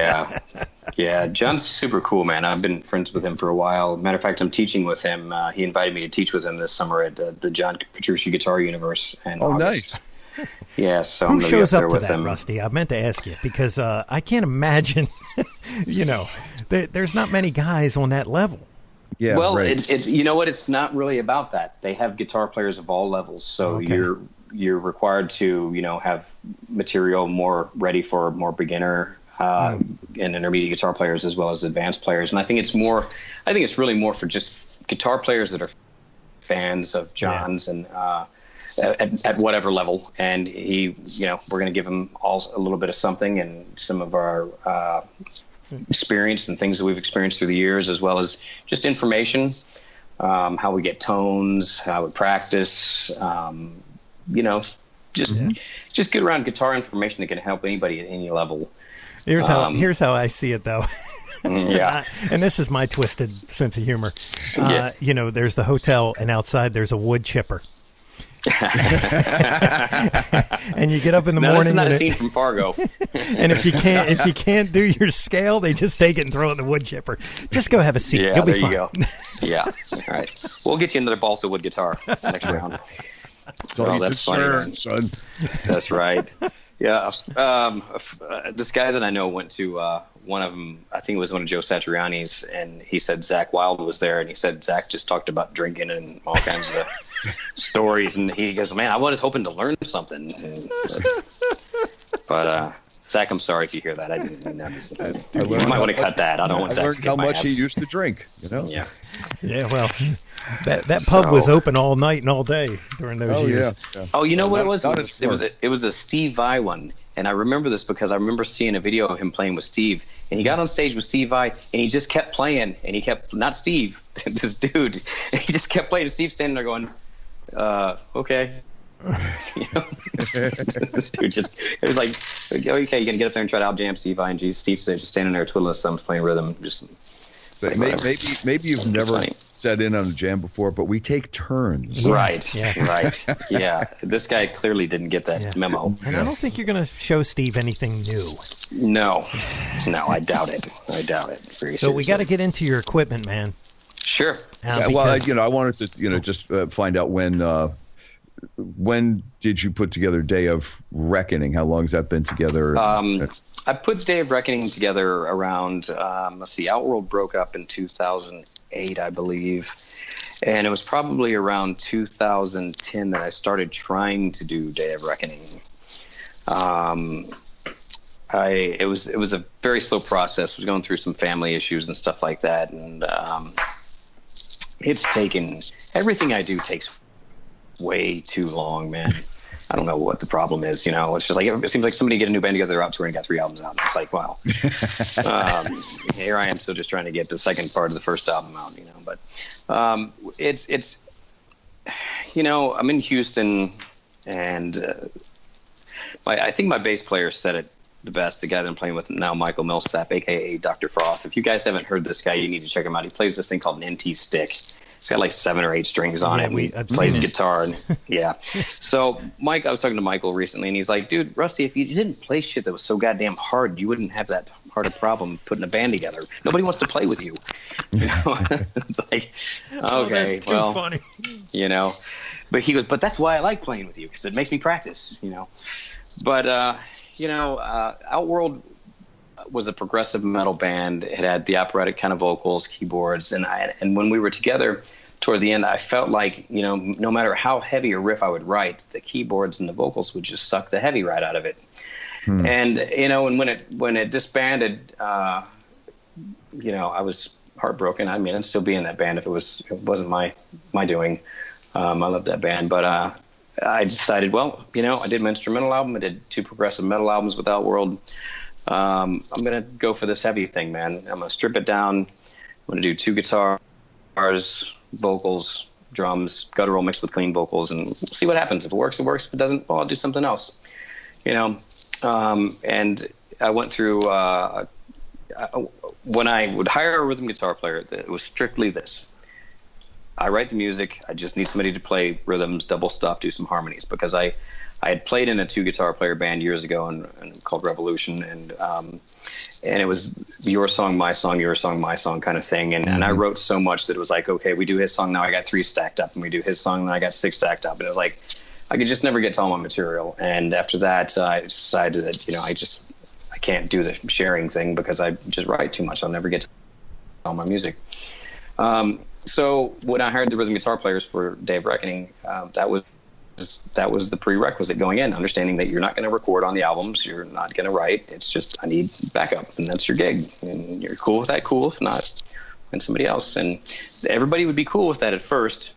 Yeah. John's super cool, man. I've been friends with him for a while. Matter of fact, I'm teaching with him. He invited me to teach with him this summer at the John Petrucci Guitar Universe. In August. Nice. Yeah, so who shows up to with that, him. Rusty? I meant to ask you because I can't imagine. There's not many guys on that level. Yeah. Well, right. it's you know what? It's not really about that. They have guitar players of all levels, so you're required to have material more ready for more beginner and intermediate guitar players as well as advanced players. And I think it's really more for just guitar players that are fans of John's and at whatever level. And we're going to give them all a little bit of something and some of our experience and things that we've experienced through the years, as well as just information, how we get tones, how we practice, just get around guitar information that can help anybody at any level. Here's how I see it, though. Yeah. And this is my twisted sense of humor. There's the hotel, and outside there's a wood chipper. And you get up in the morning. This is not a scene from Fargo. And if you can't do your scale, they just take it and throw it in the wood chipper. Just go have a seat. Yeah, You'll be there fine. you go. Yeah, all right. We'll get you another balsa wood guitar next round. So that's funny, son. That's right. Yeah, this guy that I know went to one of them. I think it was one of Joe Satriani's, and he said Zach Wilde was there, and he said Zach just talked about drinking and all kinds of stories, and he goes, "Man, I was hoping to learn something." But Zach, I'm sorry if you hear that. I didn't mean that. You might want to cut that. I don't want Zach to learned get how my much ass. he used to drink. Yeah. Yeah. Well, that pub was open all night and all day during those years. Yeah. Oh, you know what it was? It It was a Steve Vai one, and I remember this because I remember seeing a video of him playing with Steve, and he got on stage with Steve Vai, and he just kept playing, and he kept not Steve, this dude, and he just kept playing. And Steve standing there going, "Okay." This dude it was like, okay, you're gonna get up there and try to out jam Steve Vai, and Steve's just standing there twiddling his thumbs playing rhythm. Maybe you've never sat in on a jam before, but we take turns. Right. Yeah. This guy clearly didn't get that memo. And I don't think you're going to show Steve anything new. No, I doubt it. So we got to get into your equipment, man. Sure. I wanted to, just find out when did you put together Day of Reckoning? How long has that been together? I put Day of Reckoning together around, Outworld broke up in 2008, I believe. And it was probably around 2010 that I started trying to do Day of Reckoning. It was a very slow process. I was going through some family issues and stuff like that. And everything I do takes way too long, man. I don't know what the problem is. It's just like, it seems like somebody get a new band together, they're out touring, got 3 albums out. It's like, wow. Here I am still just trying to get the second part of the first album out, but it's I'm in Houston, and I think my bass player said it the best, the guy that I'm playing with now, Michael Millsap, aka Dr. Froth. If you guys haven't heard this guy, you need to check him out. He plays this thing called an NT stick. It's got like 7 or 8 strings on it. He plays guitar. And, So I was talking to Michael recently, and he's like, dude, Rusty, if you didn't play shit that was so goddamn hard, you wouldn't have that hard a problem putting a band together. Nobody wants to play with you. It's like, okay, that's too funny. But he goes, but that's why I like playing with you, because it makes me practice, But, Outworld was a progressive metal band. It had the operatic kind of vocals, keyboards, and when we were together toward the end, I felt like, no matter how heavy a riff I would write, the keyboards and the vocals would just suck the heavy right out of it. And and when it disbanded, I was heartbroken. I mean, I'd still be in that band if it wasn't my doing. I love that band, but I decided, I did my instrumental album. I did 2 progressive metal albums with Outworld. I'm going to go for this heavy thing, man. I'm going to strip it down. I'm going to do 2 guitars, vocals, drums, guttural mixed with clean vocals, and see what happens. If it works, it works. If it doesn't, I'll do something else. And I went through, when I would hire a rhythm guitar player, it was strictly this. I write the music. I just need somebody to play rhythms, double stuff, do some harmonies, because I had played in a 2 guitar player band years ago and called Revolution, and it was your song, my song, your song, my song kind of thing. And I wrote so much that it was like, okay, we do his song, now I got 3 stacked up, and we do his song, now I got 6 stacked up. And it was like, I could just never get to all my material. And after that, I decided that, I can't do the sharing thing because I just write too much. I'll never get to all my music. So when I hired the rhythm guitar players for Day of Reckoning, that was the prerequisite going in, understanding that you're not going to record on the albums, you're not going to write. It's just, I need backup, and that's your gig. And you're cool with that, cool. If not, find somebody else. And everybody would be cool with that at first.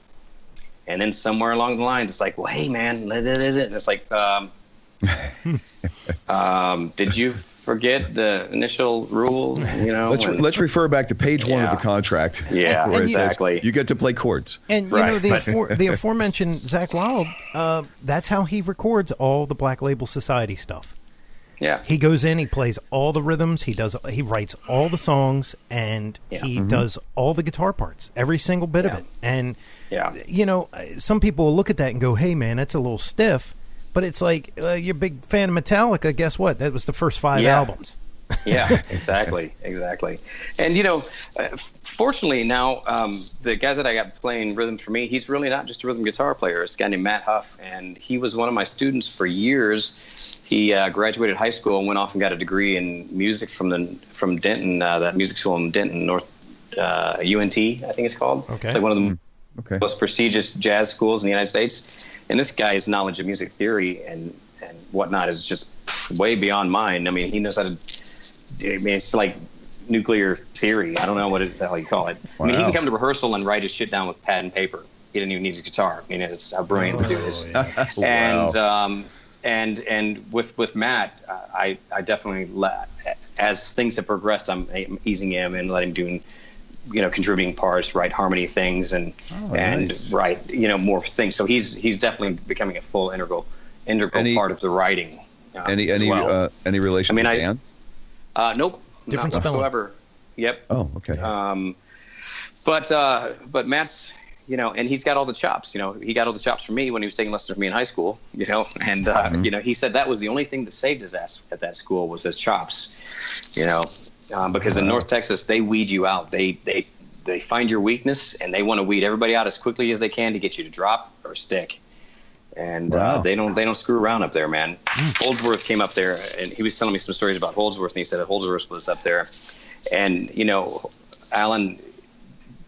And then somewhere along the lines, it's like, well, hey, man, that is it. And it's like, did you forget the initial rules? You know, let's refer back to page 1 of the contract. Yeah, where it exactly. says you get to play chords. And you know the aforementioned Zach Wild, that's how he records all the Black Label Society stuff. Yeah, he goes in, he plays all the rhythms, he writes all the songs, and he does all the guitar parts, every single bit of it. And you know, some people will look at that and go, "Hey, man, that's a little stiff." But it's like, you're a big fan of Metallica. Guess what? That was the first 5 albums. Yeah, exactly. And, you know, fortunately now, the guy that I got playing rhythm for me, he's really not just a rhythm guitar player. It's a guy named Matt Huff, and he was one of my students for years. He graduated high school and went off and got a degree in music from Denton, that music school in Denton, UNT, I think it's called. Okay. It's like one of the most prestigious jazz schools in the United States. And this guy's knowledge of music theory and whatnot is just way beyond mine. I mean, he knows how to. I mean, it's like nuclear theory. I don't know what the hell you call it. Wow. I mean, he can come to rehearsal and write his shit down with pad and paper. He didn't even need his guitar. I mean, it's how brilliant the dude is. And with Matt, I definitely as things have progressed, I'm easing him and letting him do, you know, contributing parts, write harmony things, and write, you know, more things. So he's definitely becoming a full integral part of the writing. Any relation to band? Nope, different not whatsoever. Yep. Oh, okay. But Matt's, you know, and he's got all the chops. You know, he got all the chops from me when he was taking lessons from me in high school. You know, and you know, he said that was the only thing that saved his ass at that school was his chops. You know. Because in North Texas, they weed you out. They find your weakness, and they want to weed everybody out as quickly as they can to get you to drop or stick. And they don't screw around up there, man. Holdsworth came up there, and he was telling me some stories about Holdsworth, and he said that Holdsworth was up there. And, you know, Alan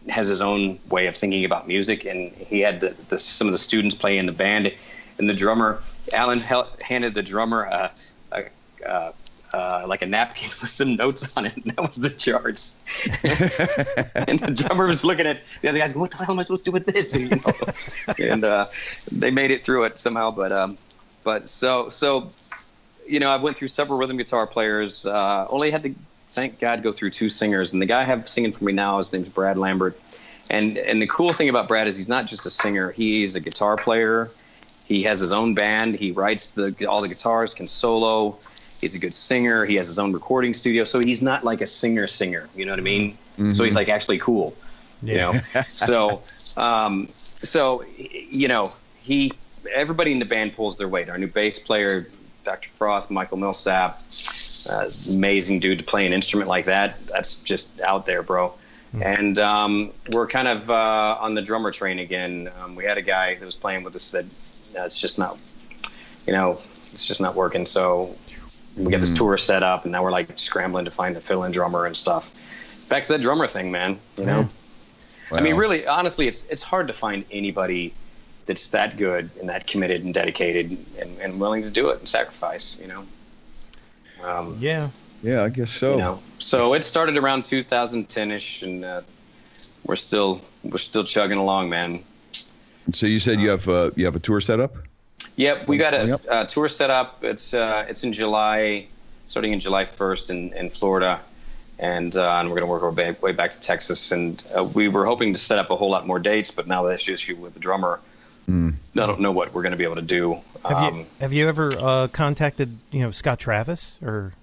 has his own way of thinking about music, and he had some of the students play in the band, and the drummer, Alan handed the drummer like a napkin with some notes on it, and that was the charts. And the drummer was looking at the other guys, what the hell am I supposed to do with this? You know? And they made it through it somehow. But so you know, I went through several rhythm guitar players. Only had to, thank God, go through 2 singers. And the guy I have singing for me now, his name's Brad Lambert. And the cool thing about Brad is he's not just a singer. He's a guitar player. He has his own band. He writes all the guitars, can solo. He's a good singer. He has his own recording studio. So he's not like a singer, you know what I mean? Mm-hmm. So he's like actually cool, you know? So you know, everybody in the band pulls their weight. Our new bass player, Dr. Frost, Michael Millsap, amazing dude to play an instrument like that. That's just out there, bro. Mm-hmm. And we're kind of on the drummer train again. We had a guy that was playing with us that it's just not, you know, it's just not working. So we got this tour set up, and now we're like scrambling to find a fill-in drummer and stuff. Back to that drummer thing, man. You know, I mean, really, honestly, it's hard to find anybody that's that good and that committed and dedicated and willing to do it and sacrifice. You know. Yeah, I guess so. You know, so it started around 2010ish, and we're still chugging along, man. So you said you have a tour set up? Yep, we got a tour set up. It's in July, starting in July 1st in Florida, and we're going to work our way back to Texas. And we were hoping to set up a whole lot more dates, but now the issue with the drummer, I don't know what we're going to be able to do. Have you ever contacted Scott Travis or?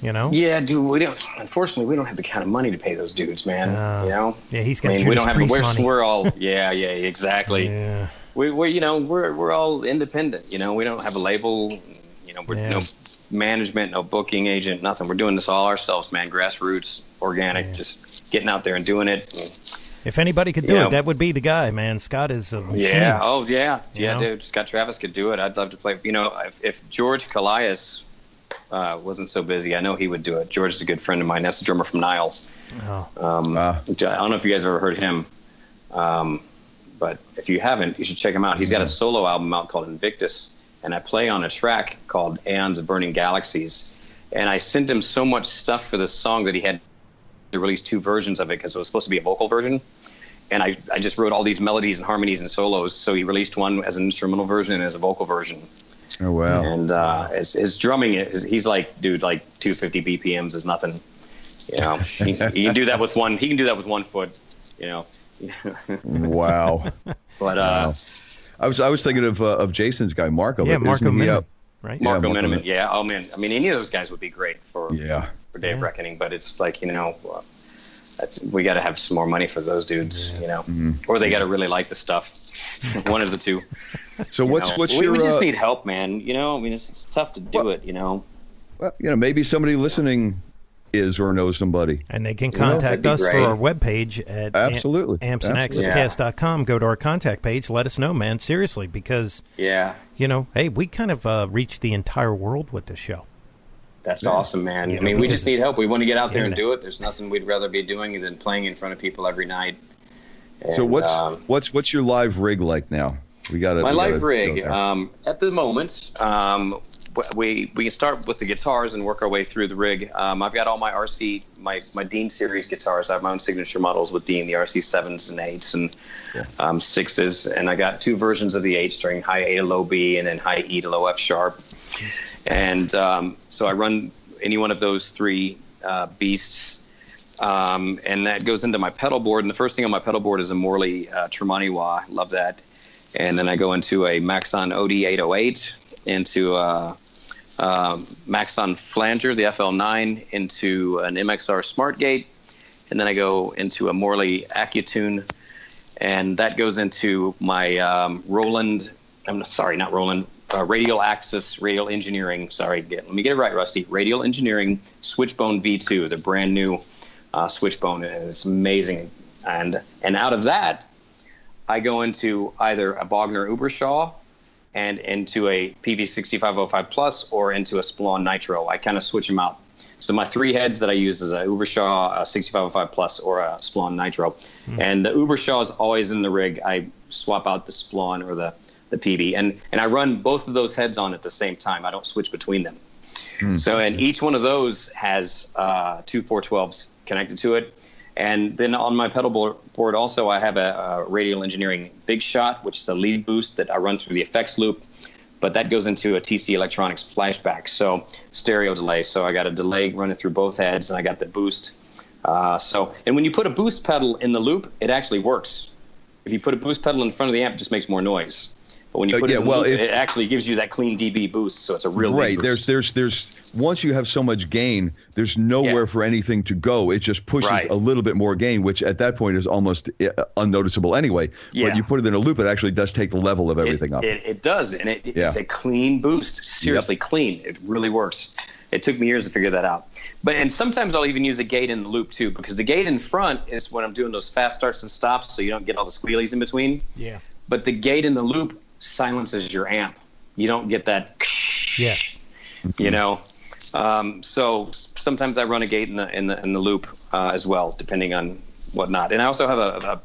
You know? Yeah, dude. Unfortunately, we don't have the kind of money to pay those dudes, man. You know? Yeah, he's got. We don't have. Money. We're all. Yeah, exactly. Yeah. We're all independent. You know, we don't have a label. You know, we're no management, no booking agent, nothing. We're doing this all ourselves, man. Grassroots, organic, just getting out there and doing it. If anybody could do it, that would be the guy, man. Scott is a machine. Yeah. Oh, yeah. Yeah, dude. Scott Travis could do it. I'd love to play. You know, if George Callias wasn't so busy, I know he would do it. George is a good friend of mine. That's the drummer from Niles. Which I don't know if you guys ever heard him. But if you haven't, you should check him out. He's got a solo album out called Invictus, and I play on a track called Aeons of Burning Galaxies. And I sent him so much stuff for this song that he had to release 2 versions of it because it was supposed to be a vocal version. And I just wrote all these melodies and harmonies and solos, so he released one as an instrumental version and as a vocal version. Oh, wow. And his drumming, he's like, dude, like 250 BPMs is nothing. You know, he can do that with one. He can do that with 1 foot. You know. Wow. But wow. I was thinking of Jason's guy Marco. Yeah, Marco Miniman, right? Marco Miniman. Yeah. Oh man. I mean, any of those guys would be great for Day of Reckoning. But it's like, you know, we got to have some more money for those dudes. You know, or they got to really like the stuff. One of the two. So what's your? We just need help, man. You know, I mean, it's tough to do it. You know. Well, you know, maybe somebody listening is or knows somebody. And they can contact us for our webpage at ampsandaccesscast.com. Go to our contact page. Let us know, man. Seriously, because, you know, hey, we kind of reached the entire world with this show. That's awesome, man. I mean, we just need help. We want to get out there and do it. There's nothing we'd rather be doing than playing in front of people every night. And, so what's your live rig like now? My live rig, at the moment, we can start with the guitars and work our way through the rig. I've got all my RC, my Dean series guitars. I have my own signature models with Dean, the RC 7s and 8s and 6s. And I got 2 versions of the 8-string, high A to low B and then high E to low F sharp. And so I run any one of those 3 beasts. And that goes into my pedal board. And the first thing on my pedal board is a Morley Tremonti wah. Love that. And then I go into a Maxon OD808, into Maxon Flanger, the FL9, into an MXR SmartGate, and then I go into a Morley Accutune, and that goes into my Radial Axis, Radial Engineering, let me get it right, Rusty, Radial Engineering Switchbone V2, the brand new Switchbone, and it's amazing. And out of that, I go into either a Bogner Ubershaw and into a PV6505 Plus or into a Splon Nitro. I kind of switch them out. So my 3 heads that I use is a Ubershaw, a 6505 Plus, or a Splon Nitro. And the Ubershaw is always in the rig. I swap out the Splon or the PV. And I run both of those heads on at the same time. I don't switch between them. So, and each one of those has 2 412s connected to it. And then on my pedal board also, I have a Radial Engineering Big Shot, which is a lead boost that I run through the effects loop. But that goes into a TC Electronics flashback, so stereo delay. So I got a delay running through both heads, and I got the boost. And when you put a boost pedal in the loop, it actually works. If you put a boost pedal in front of the amp, it just makes more noise. But when you put it in the loop, it actually gives you that clean dB boost, so it's a real big boost. There's once you have so much gain, there's nowhere for anything to go. It just pushes a little bit more gain, which at that point is almost unnoticeable anyway. When you put it in a loop, it actually does take the level of everything up. It does, and it's a clean boost. Seriously clean. It really works. It took me years to figure that out. And sometimes I'll even use a gate in the loop too, because the gate in front is when I'm doing those fast starts and stops, so you don't get all the squealies in between. Yeah. But the gate in the loop silences your amp. You don't get that. You know. So sometimes I run a gate in the loop as well, depending on whatnot. And I also have a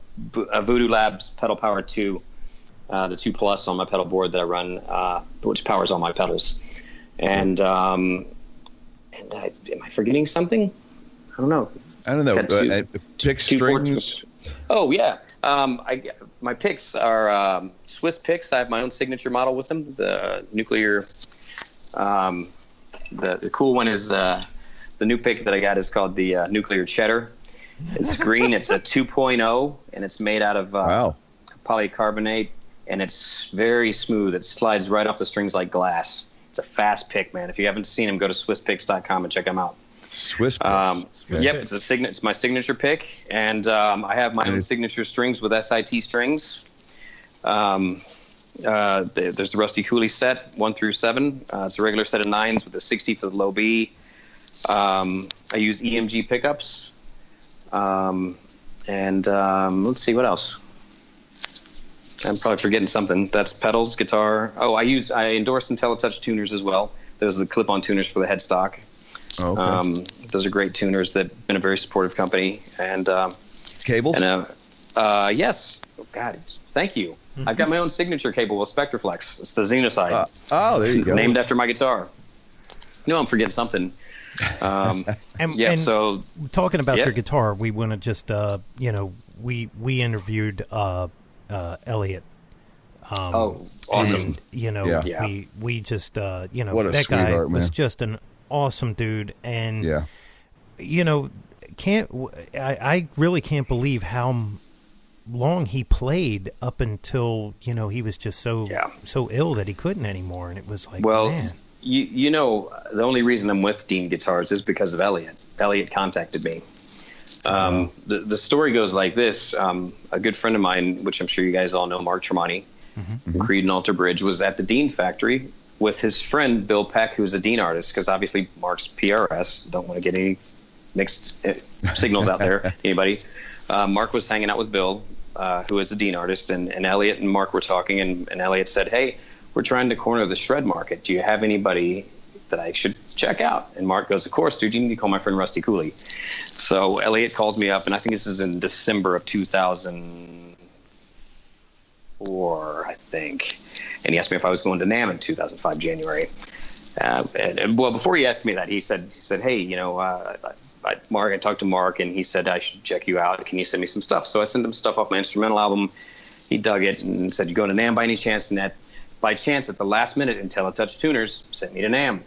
Voodoo Labs Pedal Power 2, the 2 Plus on my pedal board that I run, which powers all my pedals. And am I forgetting something? I don't know. Pick strings. Oh yeah. My picks are Swiss picks. I have my own signature model with them. The nuclear. The cool one is the new pick that I got is called the Nuclear Cheddar. It's green. It's a 2.0, and it's made out of polycarbonate, and it's very smooth. It slides right off the strings like glass. It's a fast pick, man. If you haven't seen them, go to SwissPicks.com and check them out. Swiss picks. Yep, it's my signature pick, and I have my own signature strings with SIT strings. There's the Rusty Cooley set 1 through 7. It's a regular set of 9s with a 60 for the low B. I use EMG pickups, and let's see what else. I'm probably forgetting something. That's pedals, guitar. Oh, I endorse IntelliTouch tuners as well. Those are the clip-on tuners for the headstock. Okay. Those are great tuners that have been a very supportive company. And cables? And yes. Oh, God, thank you. Mm-hmm. I've got my own signature cable with Spectraflex. It's the Xenoside. There you go. Named after my guitar. No, I'm forgetting something. So talking about your guitar, we want to just we interviewed Elliot. Awesome. And, we just what a that guy sweetheart, was man. just an awesome dude, and I really can't believe how long he played up until he was just so ill that he couldn't anymore, and it was like, man. The only reason I'm with Dean Guitars is because of Elliot. Elliot contacted me. The story goes like this. A good friend of mine, which I'm sure you guys all know, Mark Tremonti, Creed and Alter Bridge, was at the Dean factory with his friend Bill Peck, who's a Dean artist, because obviously Mark's PRS. Don't want to get any mixed signals out there, anybody. Mark was hanging out with Bill, who is a Dean artist, and Elliot and Mark were talking, and Elliot said, hey, we're trying to corner the shred market. Do you have anybody that I should check out? And Mark goes, of course, dude, you need to call my friend Rusty Cooley. So Elliot calls me up, and I think this is in December of 2004, I think. And he asked me if I was going to NAMM in 2005, January. And before he asked me that, he said, hey, Mark, I talked to Mark, and he said I should check you out. Can you send me some stuff? So I sent him stuff off my instrumental album. He dug it and said, you going to NAMM by any chance? And that, by chance, at the last minute, IntelliTouch Tuners sent me to NAMM.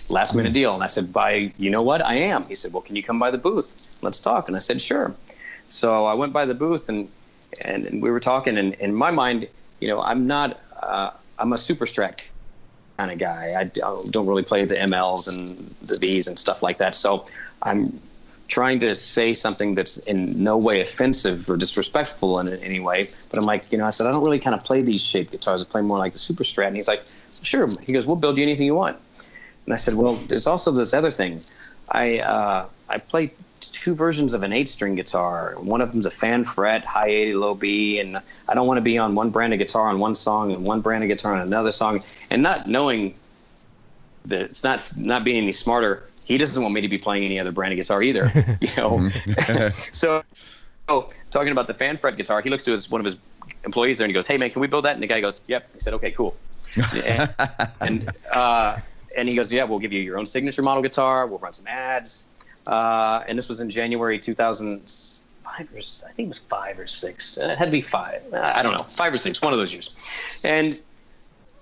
Last minute deal. And I said, you know what? I am. He said, well, can you come by the booth? Let's talk. And I said, sure. So I went by the booth, and we were talking. And in my mind, I'm a super Strat kind of guy. I don't really play the MLs and the Vs and stuff like that. So I'm trying to say something that's in no way offensive or disrespectful in any way. But I'm like, I said, I don't really kind of play these shaped guitars. I play more like the Super Strat. And he's like, sure. He goes, we'll build you anything you want. And I said, well, there's also this other thing. I play two versions of an 8-string guitar. One of them's a fan fret, high 80, low B, and I don't want to be on one brand of guitar on one song and one brand of guitar on another song. And not knowing that it's not being any smarter, he doesn't want me to be playing any other brand of guitar either. So talking about the fan fret guitar, he looks to one of his employees there and he goes, hey man, can we build that? And the guy goes, yep. He said, okay, cool. And he goes, yeah, we'll give you your own signature model guitar. We'll run some ads. And this was in January 2005, I think it was 5 or 6. It had to be 5. I don't know, 5 or 6, one of those years. And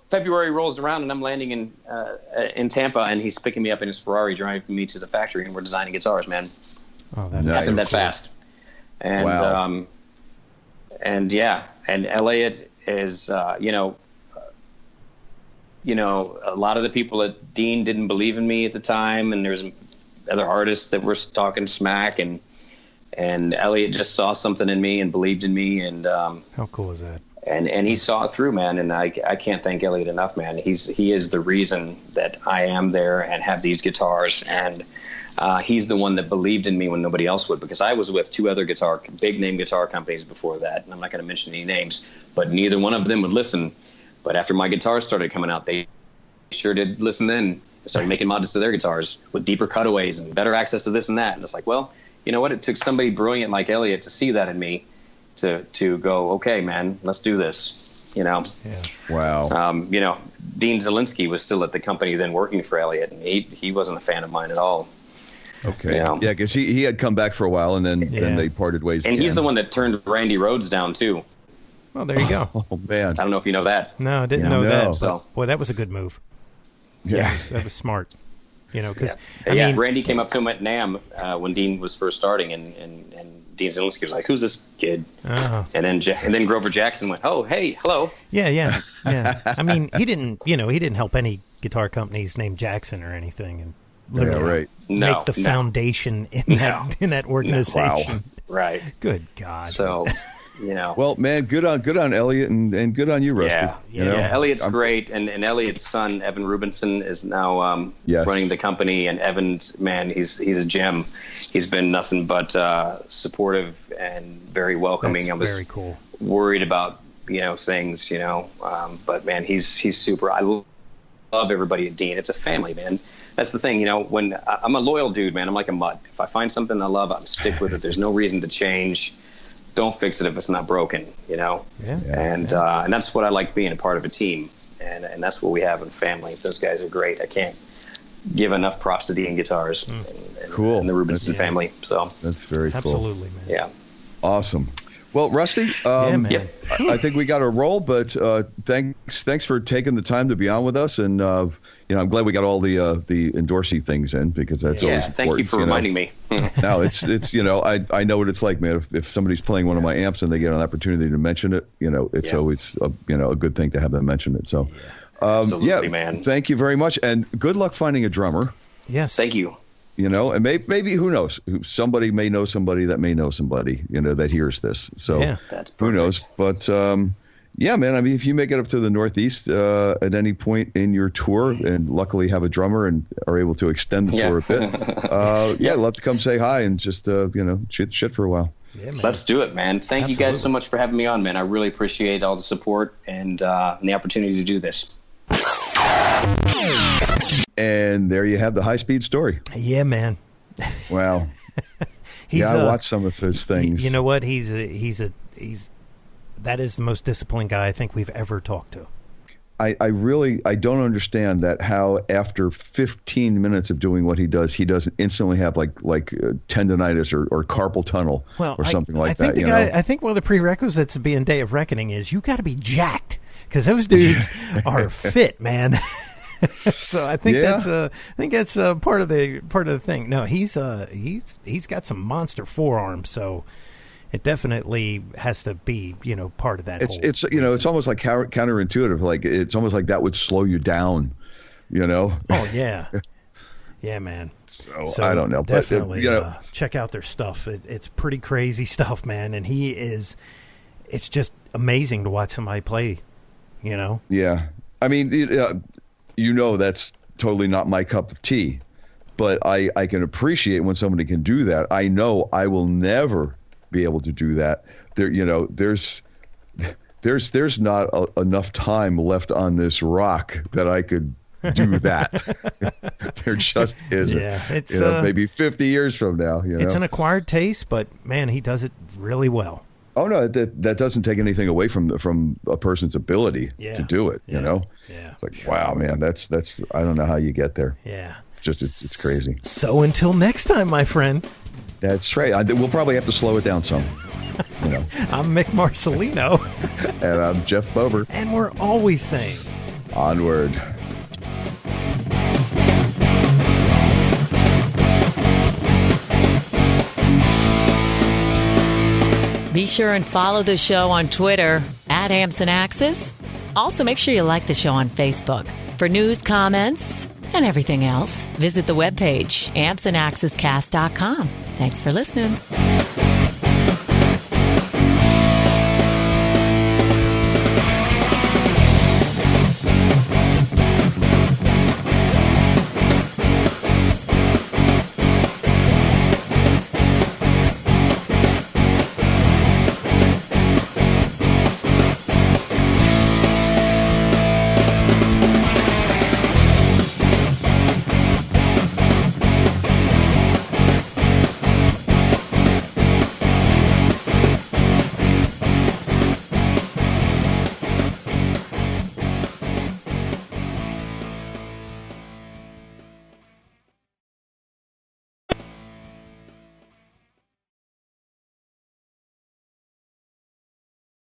February rolls around, and I'm landing in Tampa, and he's picking me up in his Ferrari, driving me to the factory, and we're designing guitars, man. Oh, that's happened that fast. And wow. And Elliot is, a lot of the people at Dean didn't believe in me at the time, and there's other artists that were talking smack, and Elliot just saw something in me and believed in me, and how cool is that? And he saw it through, man. And I can't thank Elliot enough, man. He is the reason that I am there and have these guitars, and he's the one that believed in me when nobody else would, because I was with 2 other big name guitar companies before that, and I'm not going to mention any names, but neither one of them would listen. But after my guitars started coming out, they sure did listen then. They started making mods to their guitars with deeper cutaways and better access to this and that. And it's like, well, you know what? It took somebody brilliant like Elliot to see that in me to go, okay, man, let's do this. Yeah. Wow. Dean Zielinski was still at the company then working for Elliot, and he wasn't a fan of mine at all. Okay. Yeah, because he had come back for a while, and then they parted ways. And again. He's the one that turned Randy Rhoads down too. Well, there you go. Oh man, I don't know if you know that. No, I didn't know that. So, boy, that was a good move. Yeah, that was smart. Because I mean, Randy came up to him at NAMM when Dean was first starting, and Dean Zielinski was like, "Who's this kid?" Oh. And then Grover Jackson went, "Oh, hey, hello." Yeah. I mean, he didn't help any guitar companies named Jackson or anything, and literally make the foundation in that organization. Wow. Right. Good God. So. Well, man, good on Elliot and good on you, Rusty. Yeah. Elliot's great, and Elliot's son Evan Rubinson is now running the company. And Evan's, man, he's a gem. He's been nothing but supportive and very welcoming. That's I was very cool. Worried about things, but man, he's super. I love love everybody at Dean. It's a family, man. That's the thing, when I'm a loyal dude, man. I'm like a mutt. If I find something I love, I'm stick with it. There's no reason to change. Don't fix it if it's not broken, Yeah. And that's what I like being a part of a team. And that's what we have in family. Those guys are great. I can't give enough props to Dean Guitars and the Rubinson family. So that's very cool. Absolutely, man. Yeah. Awesome. Well, Rusty, man. I think we got a roll, but thanks for taking the time to be on with us, and I'm glad we got all the endorsee things in, because that's always important. Thank you for reminding me. No, it's I know what it's like, man. If somebody's playing one of my amps and they get an opportunity to mention it, it's always a good thing to have them mention it. So, absolutely, man. Thank you very much, and good luck finding a drummer. Yes. Thank you. And maybe who knows? Somebody may know somebody that may know somebody, that hears this. So that's perfect. Who knows? But yeah, man. I mean, if you make it up to the Northeast at any point in your tour, and luckily have a drummer and are able to extend the tour a bit, I'd love to come say hi and just shoot the shit for a while. Yeah, man. Let's do it, man. Thank you guys so much for having me on, man. I really appreciate all the support and the opportunity to do this. And there you have the high-speed story. Yeah, man. Wow. I watched some of his things. You know what? He's that is the most disciplined guy I think we've ever talked to. I don't understand that, how after 15 minutes of doing what he doesn't instantly have like tendonitis or carpal tunnel or something like that. I think one of the prerequisites of being Day of Reckoning is you got to be jacked, because those dudes are fit, man. So I think that's part of the thing. No, he's got some monster forearms, so it definitely has to be part of that. It's it's almost like counterintuitive. Like it's almost like that would slow you down. Oh yeah, yeah, man. So I don't know, definitely check out their stuff. It's pretty crazy stuff, man. And it's just amazing to watch somebody play. Yeah, I mean. That's totally not my cup of tea, but I can appreciate when somebody can do that. I know I will never be able to do that. There's not enough time left on this rock that I could do that. There just isn't. Yeah, it's maybe 50 years from now. It's an acquired taste, but man, he does it really well. Oh no, that doesn't take anything away from a person's ability to do it. Yeah. It's like, wow, man, that's I don't know how you get there. Yeah, it's crazy. So until next time, my friend. That's right. We'll probably have to slow it down some. I'm Mick Marcelino, and I'm Jeff Bober, and we're always saying, onward. Be sure and follow the show on Twitter @Amps and Axes. Also, make sure you like the show on Facebook. For news, comments, and everything else, visit the webpage ampsandaxescast.com. Thanks for listening.